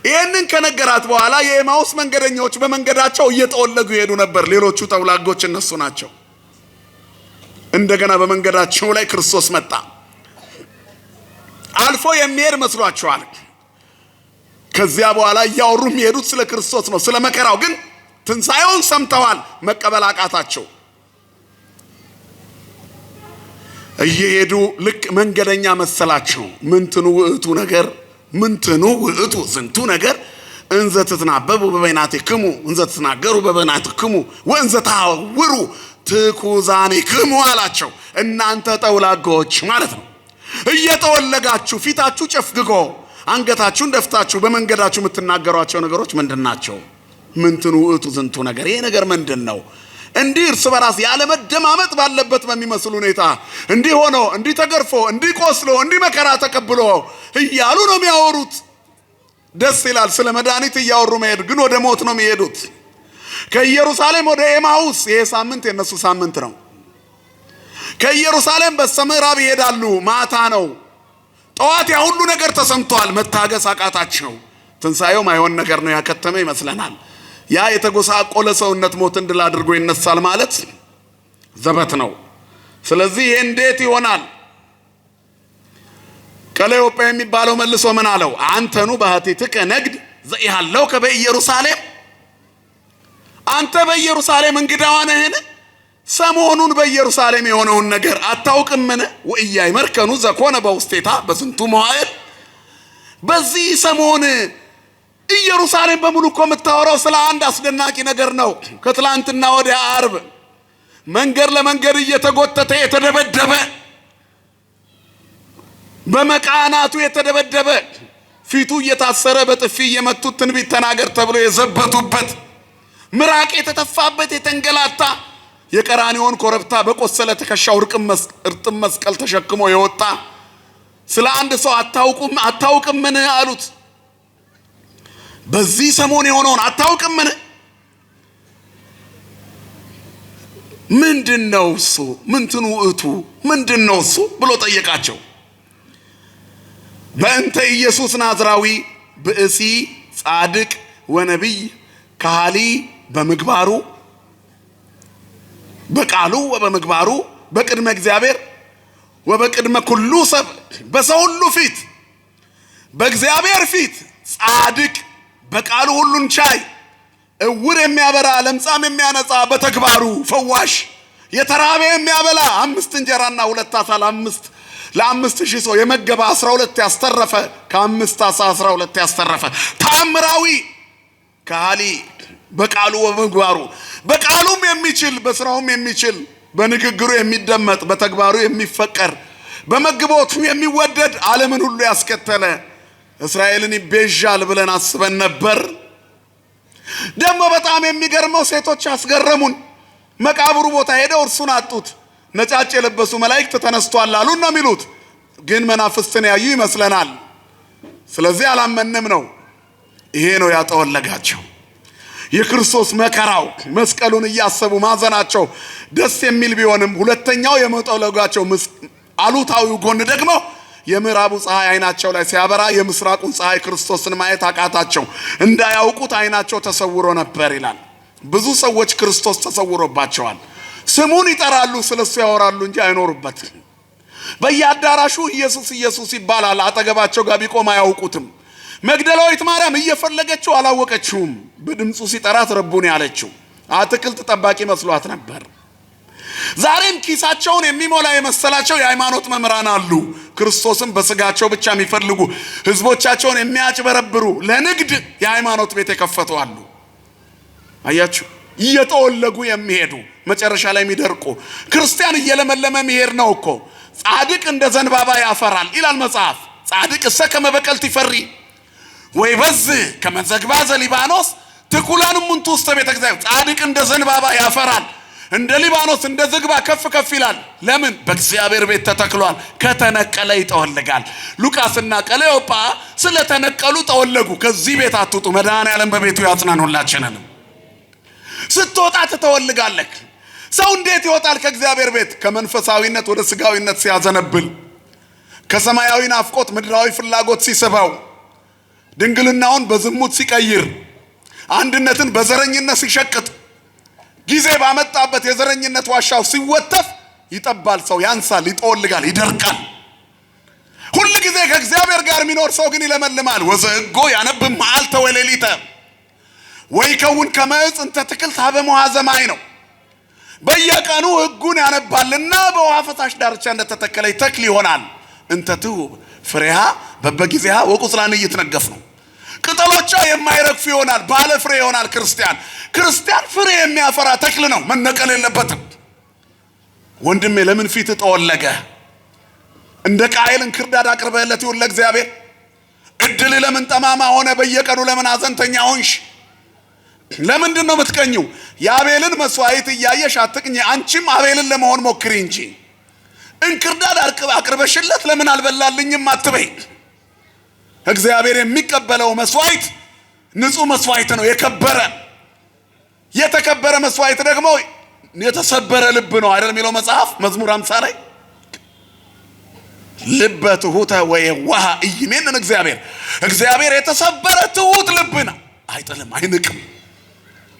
ይህንን ከነገራት በኋላ የኤማውስ መንገደኞች በመንገዳቸው እየተወለጉ ይሄዱ ነበር። ሌሎቹ ተውላጎች እነሱ ናቸው። እንደገና በመንገዳቸው ላይ ክርስቶስ መጣ። አልፎ የሚሄድ መስሏቸዋል። ከዚያ በኋላ እያወሩ የሚሄዱት ስለ ክርስቶስ ነው፣ ስለ መከራው። ግን ትንሣኤውን ሰምተዋል፣ መቀበል አቃታቸው። እየሄዱ ልክ መንገደኛ መሰላቸው። ምንትኑ ውእቱ ነገር ምንትኑ ውእቱ ዝንቱ ነገር እንዘ ትትናበቡ በበይናቲክሙ እንዘ ትትናገሩ በበይናቲክሙ ወእንዘ ታውሩ ትኩዛኒክሙ አላቸው። እናንተ ጠውላጎች ማለት ነው። እየተወለጋችሁ ፊታችሁ ጨፍግጎ አንገታችሁን ደፍታችሁ በመንገዳችሁ የምትናገሯቸው ነገሮች ምንድን ናቸው? ምንትኑ ውእቱ ዝንቱ ነገር፣ ይሄ ነገር ምንድን ነው? እንዲህ እርስ በራስ ያለ መደማመጥ ባለበት በሚመስል ሁኔታ እንዲህ ሆኖ እንዲህ ተገርፎ እንዲህ ቆስሎ እንዲህ መከራ ተቀብሎ እያሉ ነው የሚያወሩት። ደስ ይላል። ስለ መድኃኒት እያወሩ መሄድ ግን ወደ ሞት ነው የሚሄዱት። ከኢየሩሳሌም ወደ ኤማሁስ ይሄ ሳምንት የነሱ ሳምንት ነው። ከኢየሩሳሌም በስተምዕራብ ይሄዳሉ። ማታ ነው። ጠዋት ያ ሁሉ ነገር ተሰምቷል። መታገስ አቃታቸው። ትንሣኤው ማይሆን ነገር ነው ያከተመ ይመስለናል። ያ የተጎሳቆለ ሰውነት ሞትን ድል አድርጎ ይነሳል ማለት ዘበት ነው። ስለዚህ ይሄ እንዴት ይሆናል? ቀለዮጳ የሚባለው መልሶ ምን አለው? አንተኑ ባህቲትከ ነግድ ዘኢሃለውከ በኢየሩሳሌም፣ አንተ በኢየሩሳሌም እንግዳዋ ነህን? ሰሞኑን በኢየሩሳሌም የሆነውን ነገር አታውቅምን? ወኢያእመርከኑ ዘኮነ በውስቴታ በዝንቱ መዋዕል፣ በዚህ ሰሞን ኢየሩሳሌም በሙሉ እኮ የምታወራው ስለ አንድ አስደናቂ ነገር ነው። ከትላንትና ወዲያ ዓርብ መንገድ ለመንገድ እየተጎተተ የተደበደበ፣ በመቃናቱ የተደበደበ፣ ፊቱ እየታሰረ በጥፊ እየመቱት ትንቢት ተናገር ተብሎ የዘበቱበት፣ ምራቅ የተተፋበት የተንገላታ፣ የቀራንዮን ኮረብታ በቆሰለ ትከሻው እርጥብ መስቀል ተሸክሞ የወጣ ስለ አንድ ሰው አታውቅምን አሉት። በዚህ ሰሞን የሆነውን አታውቅምን? ምንድነው እሱ? ምንትኑ እቱ ምንድነው እሱ ብሎ ጠየቃቸው። በእንተ ኢየሱስ ናዝራዊ ብእሲ ጻድቅ ወነቢይ ካህሊ በምግባሩ በቃሉ ወበምግባሩ በቅድመ እግዚአብሔር ወበቅድመ ኩሉ ሰብ፣ በሰው ሁሉ ፊት በእግዚአብሔር ፊት ጻድቅ፣ በቃሉ ሁሉን ቻይ፣ እውር የሚያበራ ለምጻም የሚያነጻ፣ በተግባሩ ፈዋሽ፣ የተራበ የሚያበላ፣ 5 እንጀራና 2 ዓሣ ለ5,000 ሰው የመገበ 12 ያስተረፈ፣ ከ5 ዓሣ 12 ያስተረፈ ታምራዊ ካህሊ፣ በቃሉ ወበምግባሩ፣ በቃሉም የሚችል በስራውም የሚችል፣ በንግግሩ የሚደመጥ በተግባሩ የሚፈቀር፣ በመግቦቱ የሚወደድ፣ ዓለምን ሁሉ ያስከተለ እስራኤልን ይቤዣል ብለን አስበን ነበር። ደግሞ በጣም የሚገርመው ሴቶች አስገረሙን። መቃብሩ ቦታ ሄደው እርሱን አጡት። ነጫጭ የለበሱ መላእክት ተነስቷል አሉ ነው የሚሉት፣ ግን መናፍስትን ያዩ ይመስለናል። ስለዚህ አላመንም ነው። ይሄ ነው ያጠወለጋቸው። የክርስቶስ መከራው መስቀሉን እያሰቡ ማዘናቸው ደስ የሚል ቢሆንም ሁለተኛው የመጠወለጋቸው አሉታዊው ጎን ደግሞ የምዕራቡ ፀሐይ አይናቸው ላይ ሲያበራ የምስራቁን ፀሐይ ክርስቶስን ማየት አቃታቸው። እንዳያውቁት አይናቸው ተሰውሮ ነበር ይላል። ብዙ ሰዎች ክርስቶስ ተሰውሮባቸዋል። ስሙን ይጠራሉ፣ ስለሱ ያወራሉ እንጂ አይኖሩበትም። በየአዳራሹ ኢየሱስ ኢየሱስ ይባላል። አጠገባቸው ጋር ቢቆም አያውቁትም። መግደላዊት ማርያም እየፈለገችው አላወቀችውም። በድምፁ ሲጠራት ረቡን ያለችው አትክልት ጠባቂ መስሏት ነበር። ዛሬም ኪሳቸውን የሚሞላ የመሰላቸው የሃይማኖት መምህራን አሉ። ክርስቶስን በስጋቸው ብቻ የሚፈልጉ ህዝቦቻቸውን የሚያጭበረብሩ ለንግድ የሃይማኖት ቤት የከፈቱ አሉ። አያችሁ፣ እየተወለጉ የሚሄዱ መጨረሻ ላይ የሚደርቁ። ክርስቲያን እየለመለመ የሚሄድ ነው እኮ። ጻድቅ እንደ ዘንባባ ያፈራል ይላል መጽሐፍ። ጻድቅ እሰ ከመ በቀልት ይፈሪ ወይ በዝ ከመ ዘግባዘ ሊባኖስ ትኩላንም ሙንቱ ውስተ ቤተ እግዚአብሔር። ጻድቅ እንደ ዘንባባ ያፈራል፣ እንደ ሊባኖስ እንደ ዝግባ ከፍ ከፍ ይላል። ለምን? በእግዚአብሔር ቤት ተተክሏል። ከተነቀለ ይጠወልጋል። ሉቃስና ቀለዮጳ ስለተነቀሉ ጠወለጉ። ከዚህ ቤት አትውጡ፣ መድኃኔዓለም በቤቱ ያጽናን ሁላችንንም። ስትወጣ ትተወልጋለህ። ሰው እንዴት ይወጣል ከእግዚአብሔር ቤት? ከመንፈሳዊነት ወደ ስጋዊነት ሲያዘነብል፣ ከሰማያዊ ናፍቆት ምድራዊ ፍላጎት ሲስበው፣ ድንግልናውን በዝሙት ሲቀይር፣ አንድነትን በዘረኝነት ሲሸቅጥ፣ ጊዜ ባመጣበት የዘረኝነት ዋሻው ሲወተፍ ይጠባል። ሰው ያንሳል፣ ይጠወልጋል፣ ይደርቃል። ሁሉ ጊዜ ከእግዚአብሔር ጋር የሚኖር ሰው ግን ይለመልማል። ወዘእጎ ያነብብ መዓልተ ወሌሊተ ወይከውን ከመ ዕፅ እንተ ትክልት ሀበ መዋዘ ማይ ነው። በየቀኑ ሕጉን ያነባልና በውሃ ፈሳሽ ዳርቻ እንደተተከለች ተክል ይሆናል። እንተ ትሁብ ፍሬሃ በበጊዜሃ ወቁጽላን ይትነገፍ ነው። ቅጠሎቿ የማይረግፉ ይሆናል፣ ባለ ፍሬ ይሆናል። ክርስቲያን ፍሬ የሚያፈራ ተክል ነው፣ መነቀል የለበትም። ወንድሜ ለምን ፊት ጠወለገ? እንደ ቃየል እንክርዳድ አቅርበህለት ይሁን ለእግዚአብሔር። እድል ለምን ጠማማ ሆነ? በየቀኑ ለምን አዘንተኛ ሆንሽ? ለምንድን ነው የምትቀኙ? የአቤልን መስዋዕት እያየሽ አትቅኝ፣ አንቺም አቤልን ለመሆን ሞክሪ እንጂ እንክርዳድ አቅርበሽለት ለምን አልበላልኝም አትበይ። እግዚአብሔር የሚቀበለው መስዋዕት ንጹህ መስዋዕት ነው፣ የከበረ የተከበረ መስዋዕት ደግሞ የተሰበረ ልብ ነው አይደል የሚለው መጽሐፍ መዝሙር 50 ላይ ልበ ትሑተ ወየዋህ ኢይሜንን እግዚአብሔር የተሰበረ ትሑት ልብ ነው፣ አይጥልም አይንቅም።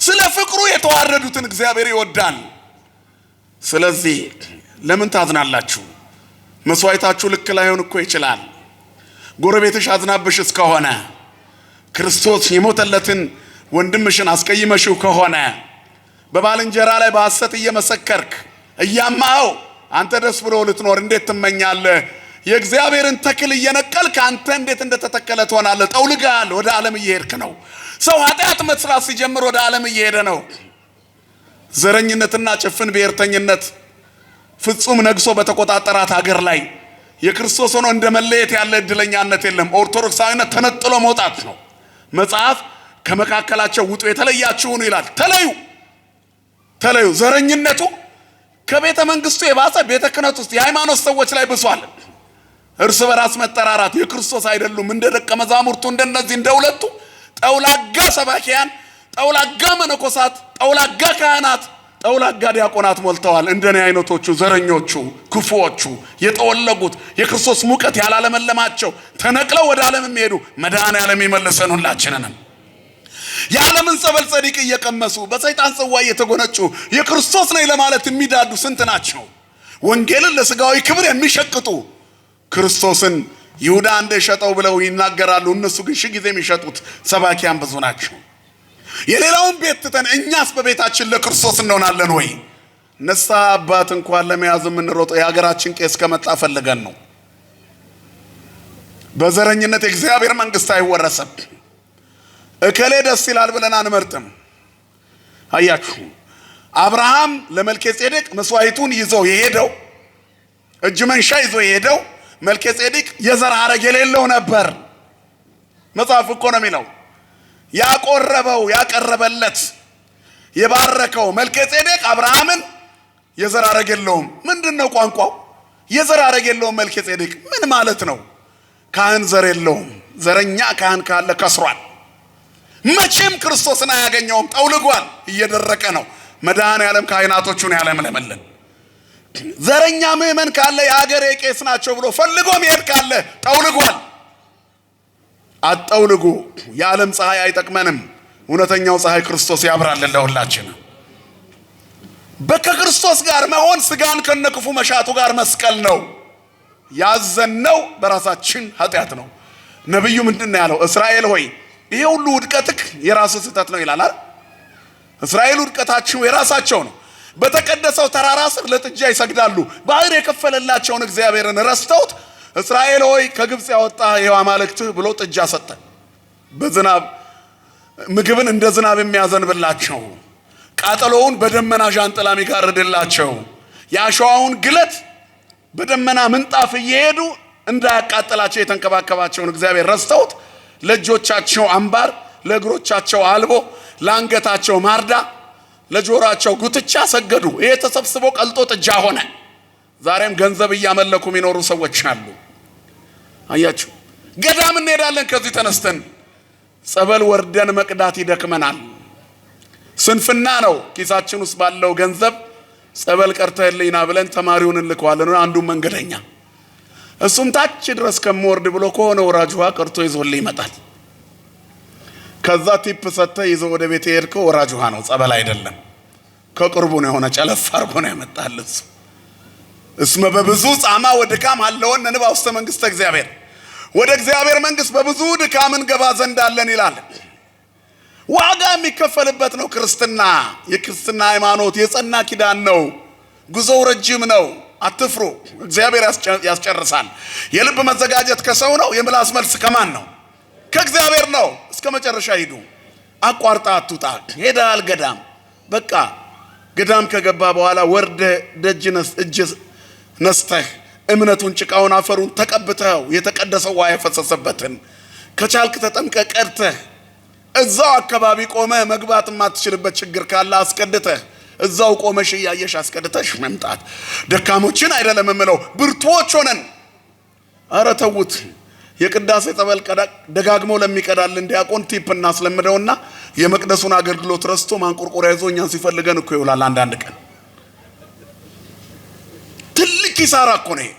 ስለ ፍቅሩ የተዋረዱትን እግዚአብሔር ይወዳል። ስለዚህ ለምን ታዝናላችሁ? መስዋዕታችሁ ልክ ላይሆን እኮ ይችላል። ጎረቤትሽ አዝናብሽ እስከሆነ ክርስቶስ የሞተለትን ወንድምሽን አስቀይመሽው ከሆነ በባልንጀራ ላይ በሐሰት እየመሰከርክ እያማኸው አንተ ደስ ብሎ ልትኖር እንዴት ትመኛለህ? የእግዚአብሔርን ተክል እየነቀልክ አንተ እንዴት እንደተተከለ ትሆናለህ? ጠውልጋል። ወደ ዓለም እየሄድክ ነው። ሰው ኃጢአት መስራት ሲጀምር ወደ ዓለም እየሄደ ነው። ዘረኝነትና ጭፍን ብሔርተኝነት ፍጹም ነግሶ በተቆጣጠራት ሀገር ላይ የክርስቶስ ሆኖ እንደ መለየት ያለ እድለኛነት የለም። ኦርቶዶክሳዊነት ተነጥሎ መውጣት ነው። መጽሐፍ ከመካከላቸው ውጡ የተለያችሁን ይላል። ተለዩ። ዘረኝነቱ ከቤተ መንግስቱ የባሰ ቤተ ክህነት ውስጥ የሃይማኖት ሰዎች ላይ ብሷል። እርስ በራስ መጠራራት የክርስቶስ አይደሉም። እንደ ደቀ መዛሙርቱ እንደነዚህ እንደ ሁለቱ ጠውላጋ ሰባኪያን፣ ጠውላጋ መነኮሳት፣ ጠውላጋ ካህናት፣ ጠውላጋ ዲያቆናት ሞልተዋል። እንደኔ አይነቶቹ ዘረኞቹ፣ ክፉዎቹ፣ የጠወለጉት የክርስቶስ ሙቀት ያላለመለማቸው ተነቅለው ወደ ዓለም የሚሄዱ መድኃኔዓለም ይመልሰን ሁላችንንም። የዓለምን ጸበል ጸዲቅ እየቀመሱ በሰይጣን ጽዋ እየተጎነጩ የክርስቶስ ነኝ ለማለት የሚዳዱ ስንት ናቸው? ወንጌልን ለስጋዊ ክብር የሚሸቅጡ ክርስቶስን ይሁዳ እንደሸጠው ብለው ይናገራሉ። እነሱ ግን ሺህ ጊዜ የሚሸጡት ሰባኪያን ብዙ ናቸው። የሌላውን ቤት ትተን እኛስ በቤታችን ለክርስቶስ እንሆናለን ወይ? ንስሐ አባት እንኳን ለመያዝ የምንሮጠው የሀገራችን ቄስ ከመጣ ፈልገን ነው። በዘረኝነት የእግዚአብሔር መንግስት አይወረሰም። እከሌ ደስ ይላል ብለን አንመርጥም። አያችሁ፣ አብርሃም ለመልከጼዴቅ መስዋዕቱን ይዞ የሄደው እጅ መንሻ ይዞ የሄደው መልከጼዴቅ የዘር ሐረግ የሌለው ነበር። መጽሐፍ እኮ ነው የሚለው። ያቀረበለት የባረከው መልከጼዴቅ አብርሃምን የዘር ሐረግ የለውም። ምንድነው ቋንቋው? የዘር ሐረግ የለውም መልከጼዴቅ ምን ማለት ነው? ካህን ዘር የለውም። ዘረኛ ካህን ካለ ከስሯል። መቼም ክርስቶስን አያገኘውም። ጠውልጓል፣ እየደረቀ ነው። መድኃኔዓለም ካህናቶቹን ያለምለመልን። ዘረኛ ምእመን ካለ የሀገር ቄስ ናቸው ብሎ ፈልጎ መሄድ ካለ ጠውልጓል። አጠውልጉ። የዓለም ፀሐይ አይጠቅመንም። እውነተኛው ፀሐይ ክርስቶስ ያብራልን ለሁላችን። ከክርስቶስ ጋር መሆን ስጋን ከነክፉ መሻቱ ጋር መስቀል ነው። ያዘነው በራሳችን ኃጢአት ነው። ነብዩ ምንድን ነው ያለው? እስራኤል ሆይ ይሄ ሁሉ ውድቀትክ የራስ ስህተት ነው ይላል። እስራኤል ውድቀታቸው የራሳቸው ነው። በተቀደሰው ተራራ ስር ለጥጃ ይሰግዳሉ። ባህር የከፈለላቸውን እግዚአብሔርን ረስተውት እስራኤል ሆይ ከግብጽ ያወጣ ይሄው አማልክትህ ብሎ ጥጃ ሰጠ። በዝናብ ምግብን እንደ ዝናብ የሚያዘንብላቸው፣ ቃጠሎውን በደመና ዣንጥላ የሚጋርድላቸው፣ የአሸዋውን ግለት በደመና ምንጣፍ እየሄዱ እንዳያቃጥላቸው የተንከባከባቸውን እግዚአብሔር ረስተውት ለእጆቻቸው አምባር፣ ለእግሮቻቸው አልቦ፣ ለአንገታቸው ማርዳ፣ ለጆሮአቸው ጉትቻ ሰገዱ። ይሄ ተሰብስቦ ቀልጦ ጥጃ ሆነ። ዛሬም ገንዘብ እያመለኩ የሚኖሩ ሰዎች አሉ። አያችሁ፣ ገዳም እንሄዳለን። ከዚህ ተነስተን ጸበል ወርደን መቅዳት ይደክመናል። ስንፍና ነው። ኪሳችን ውስጥ ባለው ገንዘብ ጸበል ቀርተህልኝና ብለን ተማሪውን እንልከዋለን። አንዱን መንገደኛ እሱም ታች ድረስ ከመወርድ ብሎ ከሆነ ወራጅ ውሃ ቀርቶ ይዞልህ ይመጣል። ከዛ ቲፕ ሰጥተህ ይዞ ወደ ቤት የሄድከው ወራጅ ውሃ ነው፣ ጸበል አይደለም። ከቅርቡ ነው የሆነ ጨለፍ አድርጎ ነው ያመጣልህ። እስመ በብዙ ጻማ ወድካም አለወን ንባ ውስተ መንግስተ እግዚአብሔር፣ ወደ እግዚአብሔር መንግስት በብዙ ድካም እንገባ ዘንድ አለን ይላል። ዋጋ የሚከፈልበት ነው ክርስትና። የክርስትና ሃይማኖት የጸና ኪዳን ነው። ጉዞው ረጅም ነው። አትፍሩ፣ እግዚአብሔር ያስጨርሳል። የልብ መዘጋጀት ከሰው ነው። የምላስ መልስ ከማን ነው? ከእግዚአብሔር ነው። እስከ መጨረሻ ሂዱ። አቋርጣ አትውጣ። ሄዳል ገዳም። በቃ ገዳም ከገባ በኋላ ወርደ ደጅ እጅ ነስተህ እምነቱን፣ ጭቃውን፣ አፈሩን ተቀብተው የተቀደሰው ውሃ የፈሰሰበትን ከቻልክ ተጠምቀ ቀድተህ እዛው አካባቢ ቆመ መግባት የማትችልበት ችግር ካለ አስቀድተህ እዛው ቆመሽ ያየሽ አስቀድተሽ መምጣት። ደካሞችን አይደለም የምለው ብርቱዎች ሆነን አረ ተውት። የቅዳሴ ጸበል ደጋግሞ ለሚቀዳልን ዲያቆን ቲፕ እናስለምደውና የመቅደሱን አገልግሎት ረስቶ ማንቆርቆሪያ ይዞ እኛን ሲፈልገን እኮ ይውላል። አንዳንድ ቀን ትልቅ ኪሳራ እኮ ነው።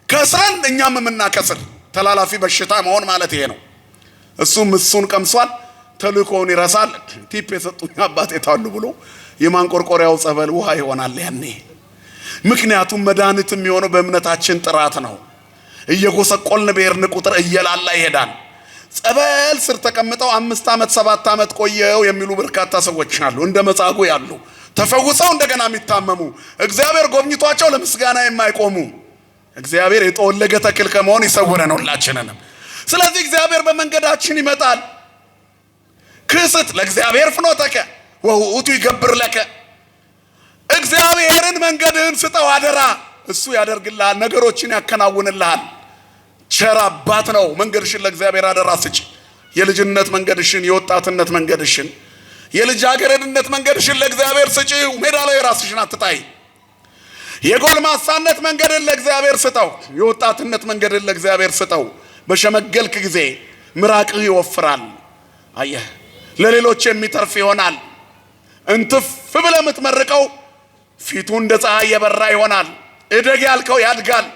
ከስረን እኛም የምናከስር ተላላፊ በሽታ መሆን ማለት ይሄ ነው። እሱን ቀምሷል፣ ተልእኮውን ይረሳል። ቲፕ የሰጡኝ አባቴ ታሉ ብሎ የማንቆርቆሪያው ጸበል ውሃ ይሆናል ያኔ። ምክንያቱም መድኃኒት የሚሆነው በእምነታችን ጥራት ነው። እየጎሰቆልን በሄድን ቁጥር እየላላ ይሄዳል። ጸበል ስር ተቀምጠው 5 ዓመት 7 ዓመት ቆየው የሚሉ በርካታ ሰዎች አሉ። እንደ መጻጉዕ ያሉ ተፈውሰው እንደገና የሚታመሙ እግዚአብሔር ጎብኝቷቸው ለምስጋና የማይቆሙ። እግዚአብሔር የተወለገ ተክል ከመሆን ይሰውረን ሁላችንንም። ስለዚህ እግዚአብሔር በመንገዳችን ይመጣል። ክስት ለእግዚአብሔር ፍኖተከ ወውእቱ ይገብር ለከ። እግዚአብሔርን መንገድህን ስጠው አደራ፣ እሱ ያደርግልሃል፣ ነገሮችን ያከናውንልሃል። ቸር አባት ነው። መንገድሽን ለእግዚአብሔር አደራ ስጪ። የልጅነት መንገድሽን፣ የወጣትነት መንገድሽን፣ የልጃገረድነት መንገድሽን ለእግዚአብሔር ስጪ። ሜዳ ላይ ራስሽን አትጣይ። የጎልማሳነት መንገድን ለእግዚአብሔር ስጠው። የወጣትነት መንገድን ለእግዚአብሔር ስጠው። በሸመገልክ ጊዜ ምራቅህ ይወፍራል። አየህ፣ ለሌሎች የሚተርፍ ይሆናል። እንትፍ ብለህ የምትመርቀው ፊቱ እንደ ፀሐይ የበራ ይሆናል። እደግ ያልከው ያድጋል።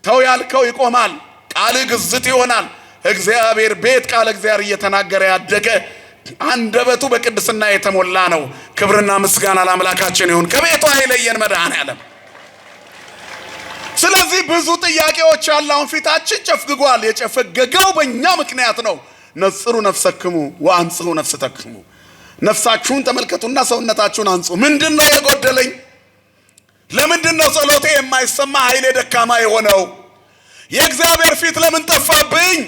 ተው ያልከው ይቆማል። ቃልህ ግዝት ይሆናል። እግዚአብሔር ቤት ቃል እግዚአብሔር እየተናገረ ያደገ አንደበቱ በቅድስና የተሞላ ነው። ክብርና ምስጋና ለአምላካችን ይሁን። ከቤቱ አይለየን መድኃኔዓለም። ስለዚህ ብዙ ጥያቄዎች ያለውን ፊታችን ጨፍግጓል። የጨፈገገው በእኛ ምክንያት ነው። ነጽሩ ነፍሰክሙ ወአንጽሑ ነፍሰተክሙ። ነፍሳችሁን ተመልከቱና ሰውነታችሁን አንጹ። ምንድነው የጎደለኝ? ለምንድነው ጸሎቴ የማይሰማ ኃይሌ ደካማ የሆነው? የእግዚአብሔር ፊት ለምን ጠፋብኝ?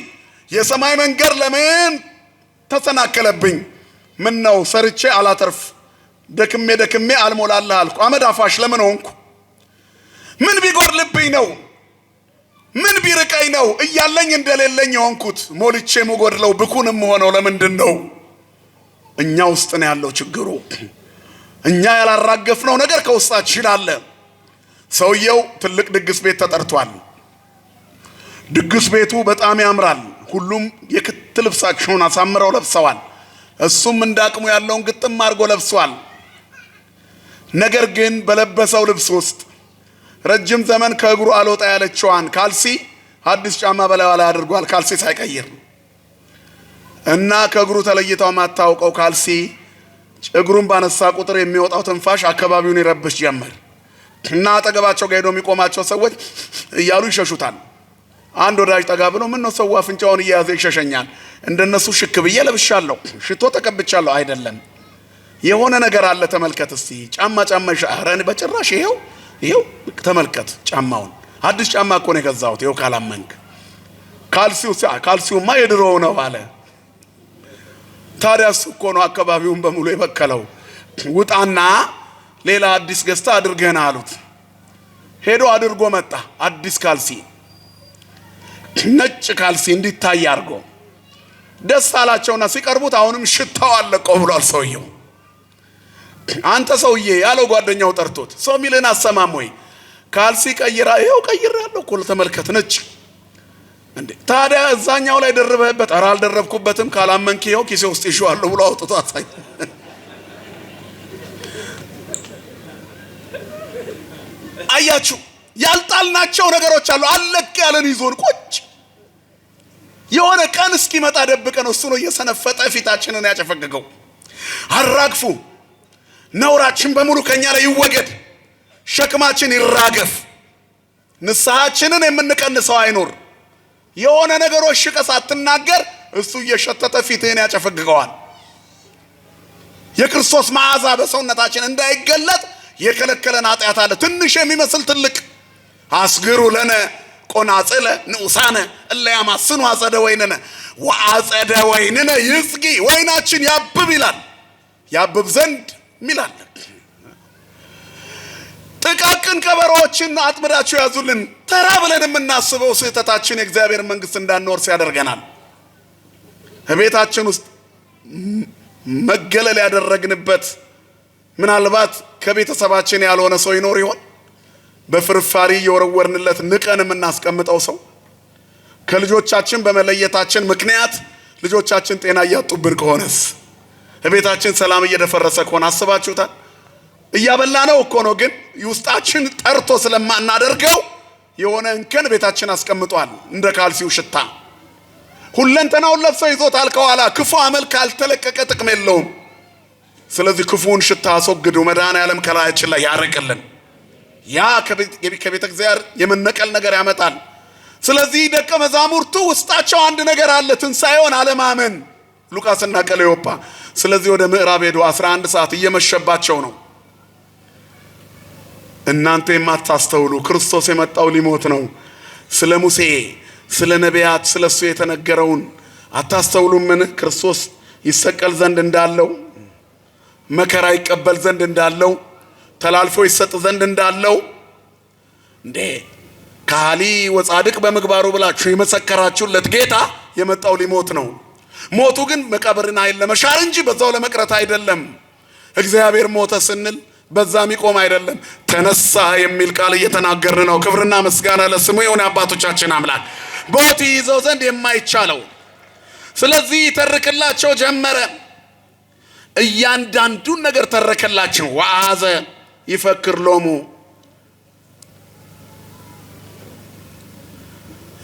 የሰማይ መንገድ ለምን ተሰናከለብኝ? ምን ነው ሰርቼ አላተርፍ፣ ደክሜ አልሞላልህ አልኩ። አመድ አፋሽ ለምን ሆንኩ? ምን ቢጎድልብኝ ነው? ምን ቢርቀኝ ነው እያለኝ እንደሌለኝ ሆንኩት? ሞልቼ ምጎድለው ብኩንም ሆነው ለምንድን ነው? እኛ ውስጥ ነው ያለው ችግሩ። እኛ ያላራገፍነው ነገር ከውስጣችን አለ። ሰውየው ትልቅ ድግስ ቤት ተጠርቷል። ድግስ ቤቱ በጣም ያምራል። ሁሉም የክት ልብሳቸውን አሳምረው ለብሰዋል። እሱም እንዳቅሙ ያለውን ግጥም አድርጎ ለብሷል። ነገር ግን በለበሰው ልብስ ውስጥ ረጅም ዘመን ከእግሩ አልወጣ ያለችዋን ካልሲ አዲስ ጫማ በላዩ ላይ አድርጓል። ካልሲ ሳይቀይር እና ከእግሩ ተለይታው ማታውቀው ካልሲ እግሩን ባነሳ ቁጥር የሚወጣው ትንፋሽ አካባቢውን ይረብሽ ጀመር እና አጠገባቸው ጋር ሄዶ የሚቆማቸው ሰዎች እያሉ ይሸሹታል። አንድ ወዳጅ ጠጋ ብሎ ምን ነው ሰው አፍንጫውን እየያዘ ይሸሸኛል? እንደነሱ ሽክ ብዬ ለብሻለሁ፣ ሽቶ ተቀብቻለሁ። አይደለም የሆነ ነገር አለ። ተመልከት እስቲ ጫማ ኧረ በጭራሽ ይሄው ተመልከት ጫማውን። አዲስ ጫማ እኮ ነው የገዛሁት። ይሄው ካላመንክ ካልሲውማ የድሮው ነው አለ። ታዲያ እሱ እኮ ነው አካባቢውን በሙሉ የበከለው። ውጣና ሌላ አዲስ ገዝታ አድርገና አሉት። ሄዶ አድርጎ መጣ። አዲስ ካልሲ፣ ነጭ ካልሲ እንዲታይ አድርጎ ደስ አላቸውና ሲቀርቡት አሁንም ሽታው አለቀው ብሏል ሰውየው። አንተ ሰውዬ ያለው ጓደኛው ጠርቶት፣ ሰው ሚልን አሰማም ወይ? ካልሲ ይሄው ቀይራለሁ እኮ ተመልከት ነጭ እንዴ። ታዲያ እዛኛው ላይ ደርበህበት? ኧረ አልደረብኩበትም። ካላመንክ ይሄው ኪሴ ውስጥ ይዤዋለሁ ብሎ አውጥቶ አሳይ። አያችሁ፣ ያልጣልናቸው ነገሮች አሉ። አለቅ ያለን ይዞን ቁጭ የሆነ ቀን እስኪመጣ ደብቀን እሱ ነው እየሰነፈጠ ፊታችንን ያጨፈገገው። አራግፉ። ነውራችን በሙሉ ከኛ ላይ ይወገድ። ሸክማችን ይራገፍ። ንስሐችንን የምንቀንሰው አይኖር። የሆነ ነገሮች ሽቀስ አትናገር፣ እሱ እየሸተተ ፊትህን ያጨፈግገዋል። የክርስቶስ መዓዛ በሰውነታችን እንዳይገለጥ የከለከለን ኃጢአት አለ። ትንሽ የሚመስል ትልቅ። አስግሩ ለነ ቆናጽለ ንዑሳነ እለ ያማስኑ አጸደ ወይንነ ወአጸደ ወይንነ ይጽጊ። ወይናችን ያብብ ይላል፣ ያብብ ዘንድ ሚላል። ጥቃቅን ቀበሮዎችን አጥምዳችሁ ያዙልን። ተራ ብለን የምናስበው ስህተታችን የእግዚአብሔር መንግስት እንዳንወርስ ያደርገናል። በቤታችን ውስጥ መገለል ያደረግንበት ምናልባት ከቤተሰባችን ያልሆነ ሰው ይኖር ይሆን? በፍርፋሪ የወረወርንለት ንቀን የምናስቀምጠው ሰው ከልጆቻችን በመለየታችን ምክንያት ልጆቻችን ጤና እያጡብን ከሆነስ? ቤታችን ሰላም እየደፈረሰ ከሆነ አስባችሁታል? እያበላ ነው እኮ ነው፣ ግን ውስጣችን ጠርቶ ስለማናደርገው የሆነ እንከን ቤታችን አስቀምጧል። እንደ ካልሲው ሽታ ሁለንተናውን ለብሶ ይዞታል ከኋላ። ክፉ አመል ካልተለቀቀ ጥቅም የለውም። ስለዚህ ክፉውን ሽታ አስወግዱ፣ መድኃኔዓለም ከላያችን ላይ ያርቅልን። ያ ከቤተ እግዚአብሔር የመነቀል ነገር ያመጣል። ስለዚህ ደቀ መዛሙርቱ ውስጣቸው አንድ ነገር አለ፣ ትንሣኤውን አለማመን። ሉቃስና ቀለዮጳ ስለዚህ ወደ ምዕራብ ሄዱ። 11 ሰዓት እየመሸባቸው ነው። እናንተ የማታስተውሉ ክርስቶስ የመጣው ሊሞት ነው። ስለ ሙሴ ስለ ነቢያት ስለ እሱ የተነገረውን አታስተውሉምን? ክርስቶስ ይሰቀል ዘንድ እንዳለው፣ መከራ ይቀበል ዘንድ እንዳለው፣ ተላልፎ ይሰጥ ዘንድ እንዳለው እንዴ ካሊ ወጻድቅ በምግባሩ ብላችሁ የመሰከራችሁለት ጌታ የመጣው ሊሞት ነው። ሞቱ ግን መቃብርን ኃይል ለመሻር እንጂ በዛው ለመቅረት አይደለም። እግዚአብሔር ሞተ ስንል በዛ የሚቆም አይደለም። ተነሳ የሚል ቃል እየተናገርን ነው። ክብርና ምስጋና ለስሙ ይሁን አባቶቻችን አምላክ ሞት ይዘው ዘንድ የማይቻለው። ስለዚህ ተረከላቸው ጀመረ። እያንዳንዱን ነገር ተረከላቸው። ወአዘ ይፈክር ሎሙ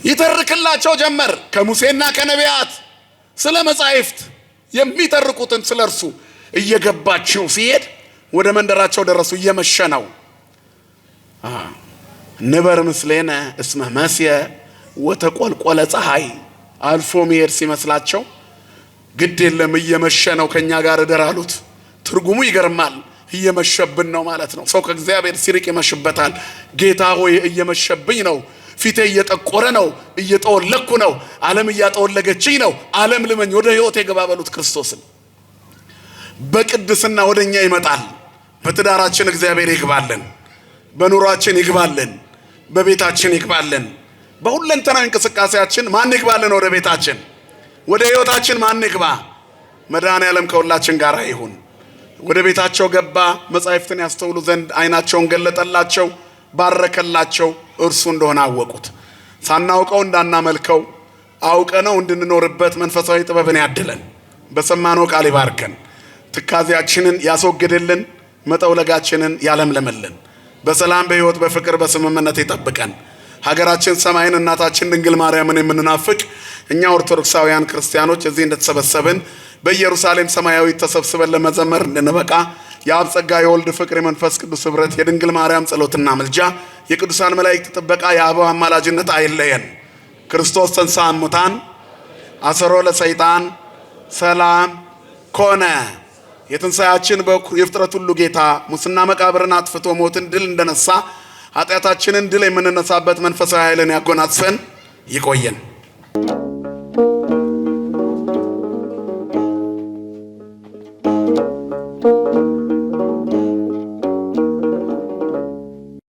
ይተርክላቸው ጀመር። ከሙሴና ከነቢያት ስለ መጻሕፍት የሚተርኩትን ስለ እርሱ እየገባቸው ሲሄድ ወደ መንደራቸው ደረሱ። እየመሸ ነው። ንበር ምስሌነ እስመ መስየ ወተቆልቆለ ፀሐይ አልፎ መሄድ ሲመስላቸው ግድ የለም እየመሸ ነው ከኛ ጋር እደር አሉት። ትርጉሙ ይገርማል። እየመሸብን ነው ማለት ነው። ሰው ከእግዚአብሔር ሲርቅ ይመሽበታል። ጌታ ሆይ እየመሸብኝ ነው፣ ፊቴ እየጠቆረ ነው፣ እየጠወለኩ ነው፣ ዓለም እያጠወለገችኝ ነው፣ ዓለም ልመኝ፣ ወደ ሕይወት የገባ በሉት ክርስቶስን። በቅድስና ወደኛ ይመጣል። በትዳራችን እግዚአብሔር ይግባልን፣ በኑሯችን ይግባልን፣ በቤታችን ይግባልን። በሁለንተናዊ እንቅስቃሴያችን ማን ይግባልን? ወደ ቤታችን ወደ ሕይወታችን ማን ይግባ? መድኃኔዓለም ከሁላችን ጋር ይሁን። ወደ ቤታቸው ገባ። መጻሕፍትን ያስተውሉ ዘንድ ዓይናቸውን ገለጠላቸው፣ ባረከላቸው። እርሱ እንደሆነ አወቁት። ሳናውቀው እንዳናመልከው አውቀነው እንድንኖርበት መንፈሳዊ ጥበብን ያድለን። በሰማነው ቃል ይባርከን። ትካዜያችንን ያስወግድልን፣ መጠውለጋችንን ያለምልምልን። በሰላም በሕይወት በፍቅር በስምምነት ይጠብቀን። ሀገራችን ሰማይን እናታችን ድንግል ማርያምን የምንናፍቅ እኛ ኦርቶዶክሳውያን ክርስቲያኖች እዚህ እንደተሰበሰብን በኢየሩሳሌም ሰማያዊ ተሰብስበን ለመዘመር እንድንበቃ የአብ ጸጋ የወልድ ፍቅር የመንፈስ ቅዱስ ኅብረት የድንግል ማርያም ጸሎትና ምልጃ የቅዱሳን መላእክት ጥበቃ የአበው አማላጅነት አይለየን። ክርስቶስ ተንሥአ እሙታን አሰሮ ለሰይጣን ሰላም ኮነ። የትንሣኤያችን በኩር የፍጥረት ሁሉ ጌታ ሙስና መቃብርን አጥፍቶ ሞትን ድል እንደነሳ ኃጢአታችንን ድል የምንነሳበት መንፈሳዊ ኃይልን ያጎናጽፈን። ይቆየን።